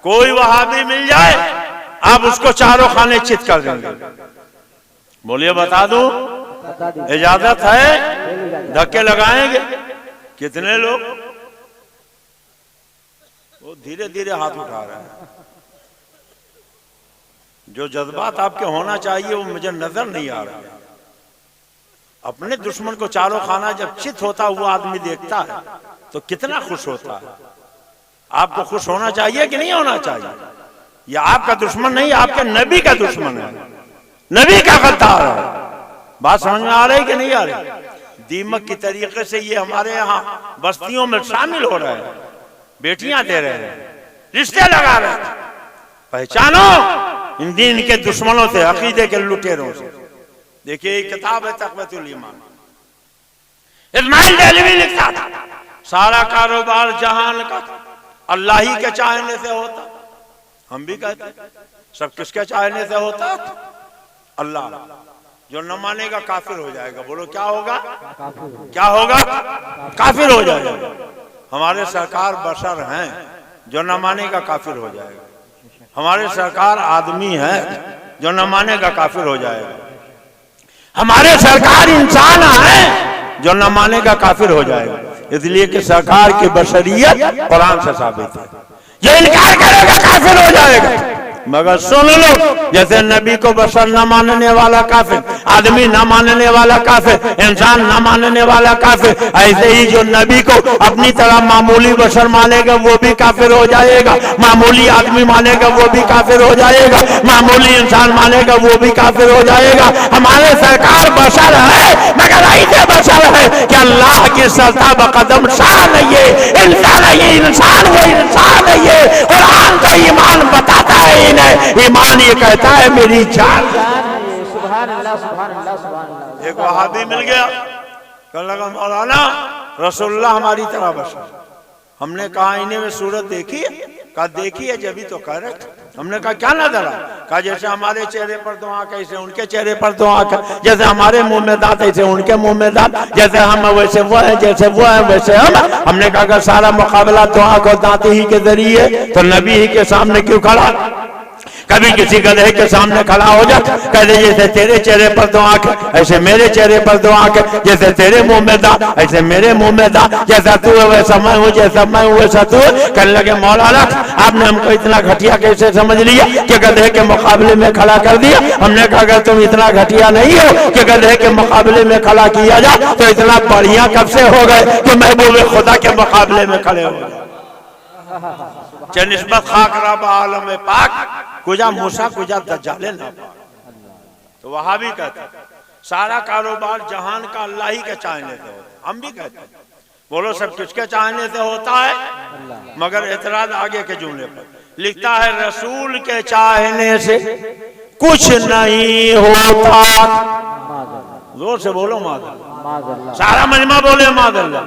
कोई वहाबी मिल जाए आप उसको चारों खाने चित कर देंगे। बोलिए बता दूं, इजाजत है? धक्के लगाएंगे? कितने लोग वो धीरे धीरे हाथ उठा रहे हैं। जो जज्बात आपके होना चाहिए वो मुझे नजर नहीं आ रहा। अपने दुश्मन को चारों खाना जब चित होता हुआ आदमी देखता है तो कितना खुश होता है। आपको खुश होना चाहिए कि नहीं होना चाहिए? यह आपका दुश्मन नहीं, आपके नबी का दुश्मन है, नबी का गद्दार है। बात समझ में आ रही कि नहीं आ रही? दीमक की तरीके से ये हमारे यहाँ बस्तियों में शामिल हो रहे हैं, बेटियां दे रहे हैं, रिश्ते लगा रहे हैं। पहचानो इन दीन के दुश्मनों से, अकीदे के लुटेरों से। देखिए एक किताब है तक़वतुल ईमान, इस्माइल देहलवी लिखता था सारा कारोबार जहान का अल्लाह ही के चाहने से होता। हम भी कहते सब किसके चाहने से होता? अल्लाह। जो न मानेगा काफिर हो जाएगा। बोलो क्या होगा? क्या होगा? काफिर हो जाएगा। हमारे सरकार बशर हैं, जो न मानेगा काफिर हो जाएगा। हमारे सरकार आदमी है, जो न मानेगा काफिर हो जाएगा। हमारे सरकार इंसान है, जो न मानेगा काफिर हो जाएगा। इसलिए कि सरकार की बशरियत कुरान से साबित है। जो इनकार करेगा काफिर हो जाएगा। मगर सुन लो, जैसे नबी को बशर न मानने वाला काफिर, आदमी न मानने वाला काफिर, इंसान न मानने वाला काफिर, ऐसे ही जो नबी को अपनी तरह मामूली बशर मानेगा वो भी काफिर हो जाएगा। मामूली आदमी मानेगा वो भी काफिर हो जाएगा। मामूली इंसान मानेगा वो भी काफिर हो जाएगा। हमारे सरकार बशर है, मगर ऐसे बशर है कि अल्लाह की सल्ता बकदम शान है। ये इंसान है, ये इंसान, वो इंसान है। ये कुरान का ईमान बताता है, ईमान ये कहता है मेरी जान। सुभान अल्लाह, सुभान अल्लाह, सुभान अल्लाह। एक वहाबी मिल गया, कहने लगा मौलाना रसूलुल्लाह हमारी तरह बशर। हमने कहा इन्हें में सूरत देखी है? कहा देखी है, जब भी तो कह रहे। हमने कहा क्या नजर आ? कहा जैसे हमारे चेहरे पर दो आंख ऐसे उनके चेहरे पर दो आंख, जैसे हमारे मुंह में दांत ऐसे उनके मुंह में दांत, जैसे हम वैसे वो है, जैसे वो है वैसे हम। हमने कहा अगर सारा मुकाबला दो आंख और दांत ही के जरिए तो नबी ही के सामने क्यों खड़ा? कभी किसी गधे के सामने खड़ा हो जा, कह दे जैसे तेरे चेहरे पर दो आंख ऐसे मेरे चेहरे पर दो आंख, जैसे तेरे मुंह में दा ऐसे मेरे मुंह में दा, जैसा तू है वैसा मैं हूँ, जैसा मैं हूँ वैसा तू। कहने लगे मौलाना आपने हमको इतना घटिया कैसे समझ लिया कि गधे के मुकाबले में खड़ा कर दिया। हमने कहा अगर तुम इतना घटिया नहीं हो कि गधे के मुकाबले में खड़ा किया जा, तो इतना बढ़िया कब से हो गए कि महबूब खुदा के मुकाबले में खड़े हो गए। निस्बत खाक रब आलम पाक कुजा मूसा कुजा दज्जाले ना। तो वहां भी कहते सारा कारोबार जहान का अल्लाह ही के चाहने से होता। हम भी कहते हैं बोलो सब किसके चाहने से होता है, मगर एतराज आगे के जुमले पर लिखता है रसूल के चाहने से कुछ नहीं होता। जोर से बोलो मादल्ला, सारा मजमा बोले मादल्ला।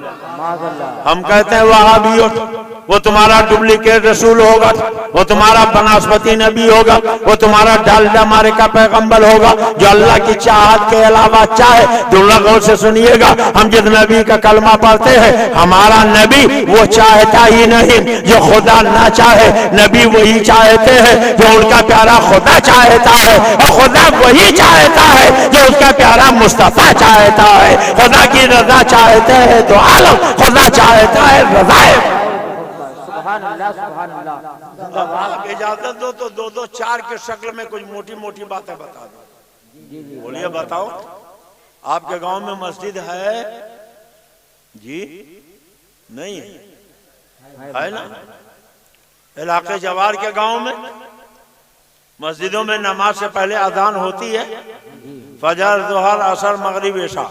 हम कहते हैं वहाबियों वो तुम्हारा डुप्लीकेट रसूल होगा, वो तुम्हारा बनस्पति नबी होगा, वो तुम्हारा डालडा मारे का पैगंबर होगा जो अल्लाह की चाहत के अलावा चाहे। दुनिया गौर से सुनिएगा, हम जिस नबी का कलमा पढ़ते हैं हमारा नबी वो चाहता ही नहीं जो खुदा ना चाहे, नबी वही चाहते हैं जो उनका प्यारा खुदा चाहता है, और खुदा वही चाहता है जो उसका प्यारा मुस्तफा चाहता है। खुदा की रजा चाहते हैं तो आलम, खुदा चाहता है रजाए। इजाजत दो तो दो दो चार के शक्ल में कुछ मोटी मोटी बातें बता दो। बोलिए बताओ, आपके गांव में मस्जिद है जी? नहीं है ना? इलाके जवार के गांव में मस्जिदों में नमाज से पहले अजान होती है, फजर जोहर असर मगरिब इशा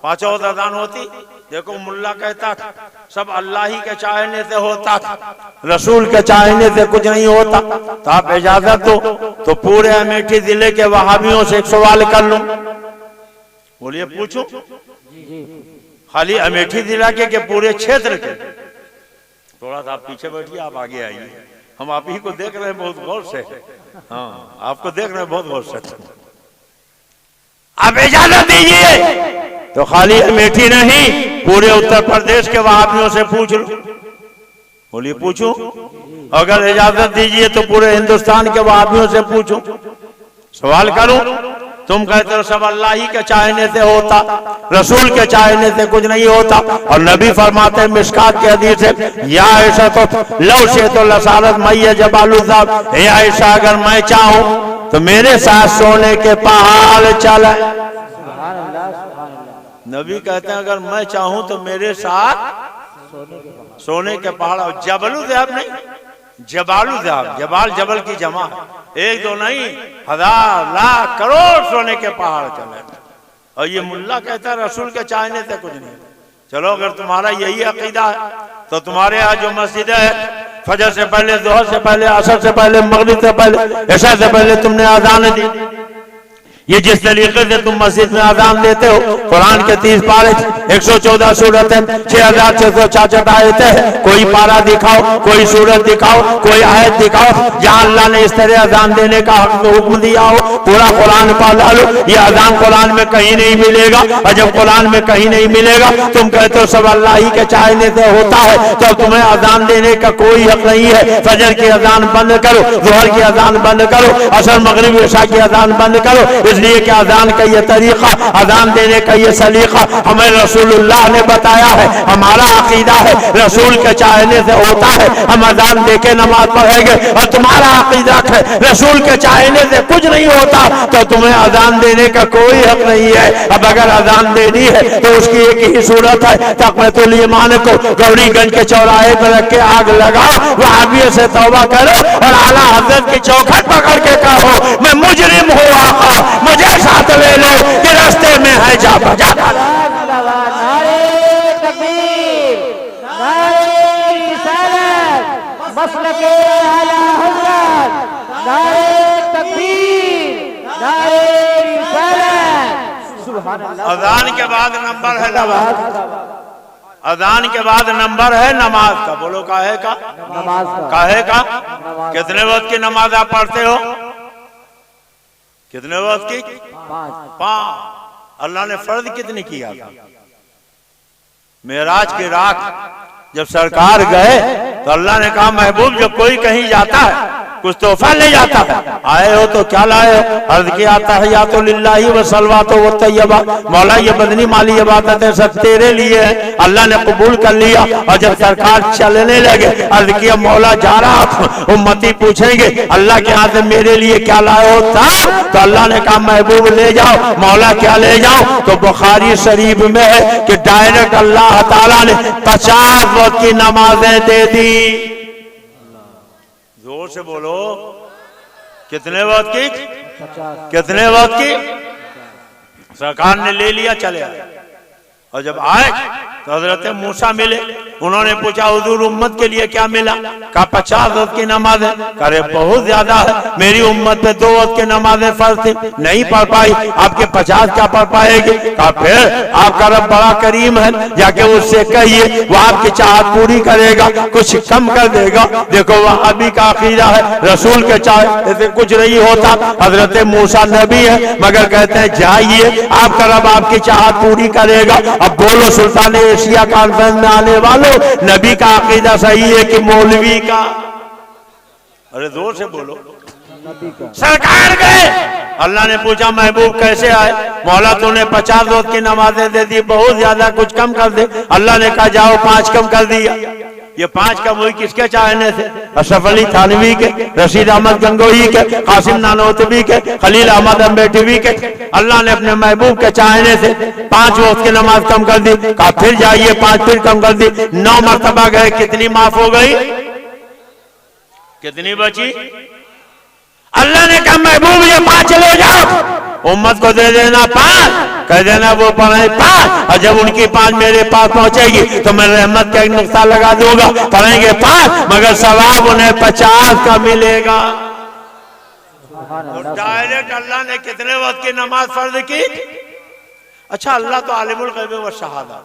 पांचों अजान होती। देखो मुल्ला कहता सब अल्लाह ही के चाहने से होता, रसूल के चाहने से कुछ नहीं होता। तो आप इजाजत दो तो पूरे अमेठी जिले के वहाबियों से एक सवाल कर लूं। बोलिए पूछो, खाली अमेठी जिला के पूरे क्षेत्र के? थोड़ा सा आप पीछे बैठिए, आप आगे आइए, हम आप ही को देख रहे हैं बहुत गौर से। हाँ आपको देख रहे हैं बहुत गौर से। आप इजाजत दीजिए तो खाली अमेठी नहीं पूरे उत्तर प्रदेश के वहाबियों से पूछ लो। बोलिए पूछो, अगर इजाजत दीजिए तो पूरे हिंदुस्तान के वहाबियों से पूछो। सवाल करूं, तुम कहते हो सब अल्लाह ही के चाहने से होता, रसूल के चाहने से कुछ नहीं होता, और नबी फरमाते हैं मिशकात के हदीस है या ऐसा तो लव से तो लसारत मैया जबालू साहब, हे आयशा अगर मैं चाहूं तो मेरे साथ सोने के पहाड़ चले। नबी कहते हैं अगर मैं चाहूं तो मेरे साथ सोने के पहाड़, और जबलू ज़ाब नहीं जबालू ज़ाब, जबाल जबल की जमा, एक दो नहीं हजार लाख करोड़ सोने के पहाड़ चले। और ये मुल्ला कहता है रसूल के चाहने से कुछ नहीं। चलो अगर तुम्हारा यही अकीदा है तो तुम्हारे यहाँ जो मस्जिद है फजर से पहले, जोहर से पहले, असर से पहले, मगरिब से पहले, इशा से पहले तुमने अज़ान दी। ये जिस तरीके से तुम मस्जिद में अज़ान देते हो, कुरान के 30 पारे 114 सूरत है, 6666 आयतें हैं, कोई पारा दिखाओ, कोई सूरत दिखाओ, कोई आयत दिखाओ जहाँ अल्लाह ने इस तरह अज़ान देने का हुक्म दिया हो। पूरा कुरान पढ़ डालो, ये अज़ान कुरान में कहीं नहीं मिलेगा। और जब कुरान में कहीं नहीं मिलेगा, तुम कहते हो सब अल्लाह ही के चाहने से होता है, तो तुम्हें अज़ान देने का कोई हक नहीं है। फजर की अज़ान बंद करो, जोहर की अज़ान बंद करो, असर मगरिब इशा की अज़ान बंद करो, इसलिए कि अज़ान का ये तरीका, अज़ान देने का ये सलीका हमें रसूलुल्लाह ने बताया है। हमारा अकीदा है रसूल के चाहने से होता है, हम अज़ान देके नमाज पढ़ेंगे। और तुम्हारा अकीदा है रसूल के चाहने से कुछ नहीं होता, तो तुम्हें अज़ान देने का कोई हक नहीं है। अब अगर अज़ान देनी है तो उसकी एक ही सूरत है, तक़वतुल ईमान को गौरीगंज के चौराहे पर रख के आग लगाओ, वहाबियों से तौबा करो और आला हज़रत की चौखट पकड़ के कहो मैं मुजरिम हूँ आका, मुझे साथ ले लो कि रास्ते में है जा बजा। नारे तकबीर, नारे रिसालत, मसलके आला हज़रत, नारे तकबीर, नारे रिसालत। सुभान अल्लाह। अज़ान के बाद नंबर है नमाज, अज़ान के बाद नंबर है नमाज का। बोलो काहे का? नमाज का। काहे का? कितने वक्त की नमाज आप पढ़ते हो? कितने वक्त की? 5। अल्लाह ने फर्ज कितनी किया था? मेराज की रात जब सरकार गए तो अल्लाह ने कहा महबूब जब कोई कहीं जाता है कुछ तोहफा ले जाता है। आए हो तो क्या लाए हो? अर्ज किया तहियातु लिल्लाहि व सलवातु व तय्यबा, मौला ये बदनी माली इबादतें सब तेरे लिए है, अल्लाह ने कबूल कर लिया। और जब सरकार चलने लगे अर्ज किया मौला जा रहा था, उम्मती पूछेंगे अल्लाह के यहाँ से मेरे लिए क्या लाए हो था? तो अल्लाह ने कहा महबूब ले जाओ। मौला क्या ले जाओ? तो बुखारी शरीफ में है कि डायरेक्ट अल्लाह ताला ने 50 वक्त की नमाजें दे दी। जोर से बोलो, कितने वक्त की? 50। कितने वक्त की? सरकार ने ले लिया, चले आए। और जब आए तो हजरत मूसा मिले, उन्होंने पूछा हुजूर उम्मत के लिए क्या मिला? कहा 50 वक्त की नमाज है। करे बहुत ज्यादा है, मेरी उम्मत में 2 वक्त की नमाजें फर्ज थी, नहीं पढ़ पाई, आपके 50 क्या पढ़ पाएगी? कहा फिर आपका रब बड़ा करीम है, जाके उससे कहिए वो आपकी चाहत पूरी करेगा, कुछ कम कर देगा। देखो वह अभी का अकीदा है, रसूल के चाहे ऐसे कुछ नहीं होता। हजरत मूसा नबी है मगर कहते हैं जाइए आपका रब आपकी चाहत पूरी करेगा। अब बोलो सुल्तान एशिया कॉन्फ्रेंस में आने वालों, नबी का अकीदा सही है कि मौलवी का? अरे जोर से बोलो। सरकार गए, अल्लाह ने पूछा महबूब कैसे आए? मौला तूने 50 वक्त की नमाजें दे दी, बहुत ज्यादा, कुछ कम कर दे। अल्लाह ने कहा जाओ 5 कम कर दिया। ये 5 कम हुई किसके चाहने से? अशरफ अली थानवी के, रशीद अहमद गंगोही के, कासिम नानोतवी के, खलील अहमद अम्बेडवी के। अल्लाह ने अपने महबूब के चाहने से 5 वक्त की नमाज कम कर दी। कहा फिर जाइए 5 फिर कम कर दी। 9 मरतबा गए, कितनी माफ हो गई? कितनी बची? अल्लाह ने कहा महबूब ये 5 ले जाओ, उम्मत को दे देना 5, कह देना वो पढ़े 5, और जब उनकी 5 मेरे पास पहुंचेगी तो मैं रहमत का एक नुक्ता लगा दूंगा, पढ़ेंगे 5 मगर सवाब उन्हें 50 का मिलेगा। और डायरेक्ट अल्लाह ने कितने वक्त की नमाज फर्ज की? अच्छा अल्लाह तो आलिमुल गैब व शहादा,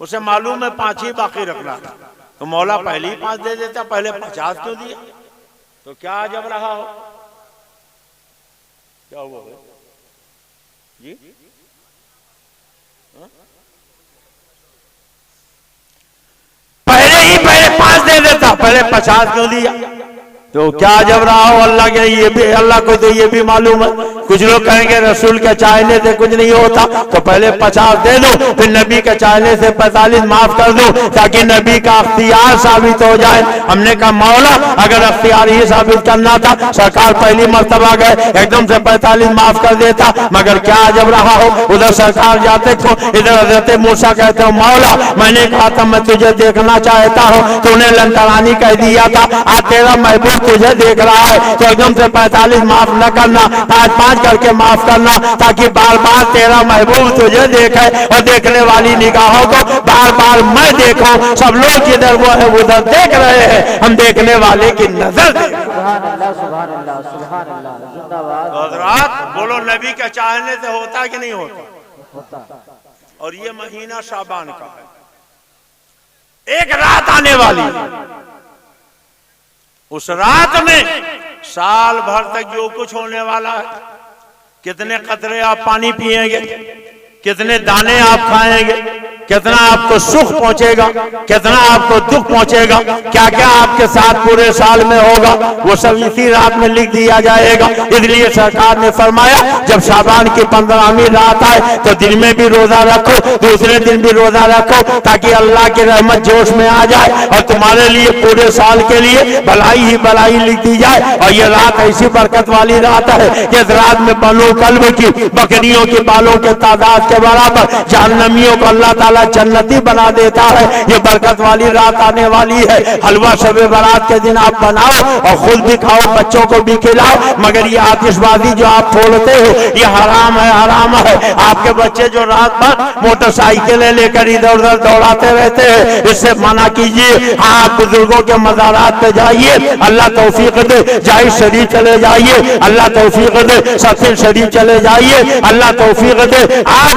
उसे मालूम है 5 ही बाकी रखना था, तो मौला पहले ही 5 दे देता, पहले 50 क्यों दिया? तो क्या जब रहा हो? क्या हुआ जी? पहले 5 दे देता, पहले 50 क्यों दिया? तो क्या जब रहा हो? अल्लाह के ये भी, अल्लाह को तो ये भी मालूम है। कुछ लोग कहेंगे रसूल के चाहने से कुछ नहीं होता, तो पहले 50 दे दो, फिर नबी के चाहने से 45 माफ कर दो, ताकि नबी का अख्तियार साबित हो जाए। हमने कहा मौला अगर अख्तियार ही साबित करना था, सरकार पहली मर्तबा गए एकदम से 45 माफ कर देता, मगर क्या जब रहा हो? उधर सरकार जाते थे, इधर हजरत मूसा कहते हो मौला मैंने कहा था मैं तुझे देखना चाहता हूँ, तूने लंतरानी कह दिया था, आज तेरा महबूब तुझे देख रहा है, तो एकदम से 45 माफ न करना, 5-5 करके माफ करना, ताकि बार बार तेरा महबूब तुझे देखे और देखने वाली निगाहों को बार बार मैं देखूं। सब लोग जिधर वो है उधर देख रहे हैं, हम देखने वाले की नजर। सुभान अल्लाह, सुभान अल्लाह, सुभान अल्लाह, जिंदाबाद। बोलो नबी के चाहने से होता कि नहीं होता? होता। और ये महीना शाबान का है, एक रात आने वाली है, उस रात में साल भर तक जो कुछ होने वाला है, कितने कतरे आप पानी पिएंगे, कितने दाने आप खाएंगे, कितना आपको सुख पहुंचेगा, कितना आपको दुख पहुंचेगा, क्या क्या आपके साथ पूरे साल में होगा, वो सब इसी रात में लिख दिया जाएगा। इसलिए सरकार ने फरमाया जब शाबान की 15वीं रात आए तो दिन में भी रोजा रखो, दूसरे दिन भी रोजा रखो, ताकि अल्लाह की रहमत जोश में आ जाए और तुम्हारे लिए पूरे साल के लिए भलाई ही भलाई लिख दी जाए। और ये रात ऐसी बरकत वाली रात है कि इस रात में बनो कल्ब की बकरियों के बालों के तादाद के बराबर जहन्नमियों को अल्लाह ताला जन्नती बना देता है। ये बरकत वाली रात आने वाली है। हलवा शबे बारात के दिन आप बनाओ और खुद भी खाओ, बच्चों को भी खिलाओ, मगर ये आतिशबाजी जो आप फोड़ते हो ये हराम है, हराम है। आपके बच्चे जो रात भर मोटरसाइकिलें लेकर इधर उधर दौड़ाते रहते हैं, इससे मना कीजिए। हाँ, बुजुर्गों के मज़ारात पे जाइए, अल्लाह तौफीक दे, जाहिद शरीफ चले जाइए, अल्लाह तौफीक दे, सफीर शरीफ चले जाइए, अल्लाह तौफीक दे। आप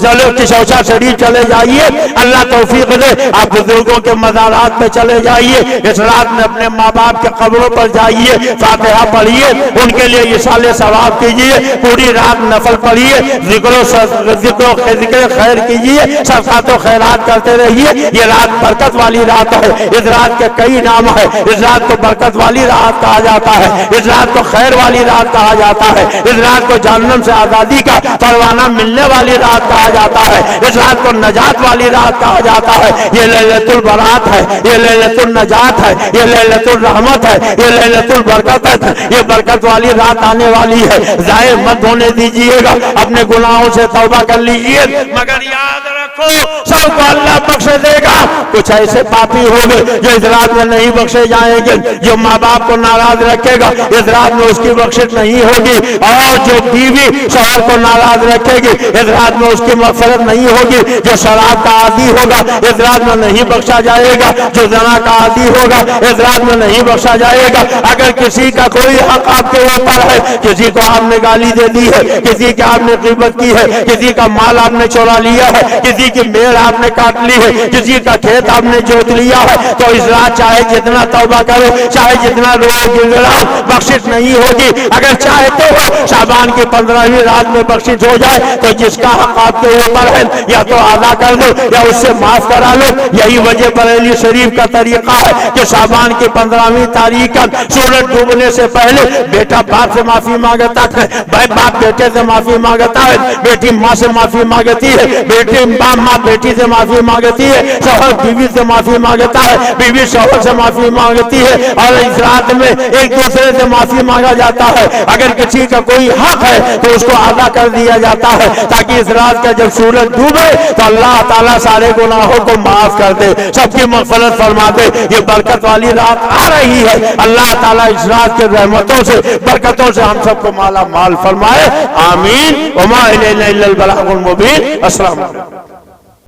जलो की शौचा शरीफ चले जाइए, अल्लाह तौफीक दे आप बुजुर्गों के मज़ारात पे चले जाइए, इस रात में अपने माँ बाप के कब्रों पर जाइए, फातिहा पढ़िए, उनके लिए इशाले सवाब कीजिए, पूरी रात नफल पढ़िए, जिक्र खैर कीजिए, सदक़ात खैरात करते रहिए। ये रात बरकत वाली रात है, इस रात के कई नाम है, इस रात को बरकत वाली रात कहा जाता है, इस रात को खैर वाली रात कहा जाता है, इस रात को जहन्नम से आजादी का परवाना मिलने वाली रात कहा जाता है, इस रात को नजात वाली रात कहा जाता है। ये लैलतुल बरात है, ये लैलतुल नजात है, ये लैलतुल रहमत है, ये लैलतुल बरकत है, ये बरकत वाली रात आने वाली है। जाये मत होने दीजिएगा, अपने गुनाहों से तौबा कर लीजिए, मगर याद रखो सबको अल्लाह बख्श देगा। कुछ ऐसे पापी होंगे जो इस रात में नहीं बख्शे जाएंगे, जो माँ बाप को नाराज रखेगा इस रात में उसकी बख्शिश नहीं होगी, और जो बीवी शौहर को नाराज रखेगी इस रात में उसकी मग़फ़िरत नहीं होगी, जो शराब का आदी होगा इस रात में नहीं बख्शा जाएगा, जो ज़ना का आदी होगा इस रात में नहीं बख्शा जाएगा। अगर किसी का कोई हक आपके ऊपर है, किसी को आपने गाली दे दी है, किसी की आपने ग़ीबत की है, किसी का माल आपने चुरा लिया है, किसी की मेड़ आपने काट ली है, किसी का खेत आपने जोत लिया है, तो इस रात चाहे जितना तौबा करो, चाहे जितना रो गिड़गिड़ाओ, बख्शिश नहीं होगी। अगर चाहते हो शाबान की 15वीं रात में बख्शिश हो जाए तो जिसका हक आपके ऊपर है या तो अदा कर दो या उससे माफ करा लो। यही वजह बरेली शरीफ का तरीका है कि शाबान की 15वीं तारीख का सूरज डूबने से पहले बेटा बाप से माफी मांगता है, बाप बेटे से माफी मांगता है, बेटी माँ से माफी मांगती है, बेटी माँ बेटी से माफी मांगती है, शौहर बीवी से माफी मांगता है, बीवी शौहर से माफी मांगती है, और इस रात में एक दूसरे से माफी मांगा जाता है। अगर किसी का कोई हक है तो उसको अदा कर दिया जाता है, ताकि इस रात का जब सूरज डूबे तो अल्लाह ताला सारे गुनाहों को माफ कर दे, सबकी मग़फ़िरत फरमा दे। ये बरकत वाली रात आ रही है, अल्लाह ताला इस रात के रहमतों से बरकतों से हम सबको माला माल फरमाए, आमीन। वमा इलैना इल्लल बलागुल मुबीन। अस्सलाम वालेकुम।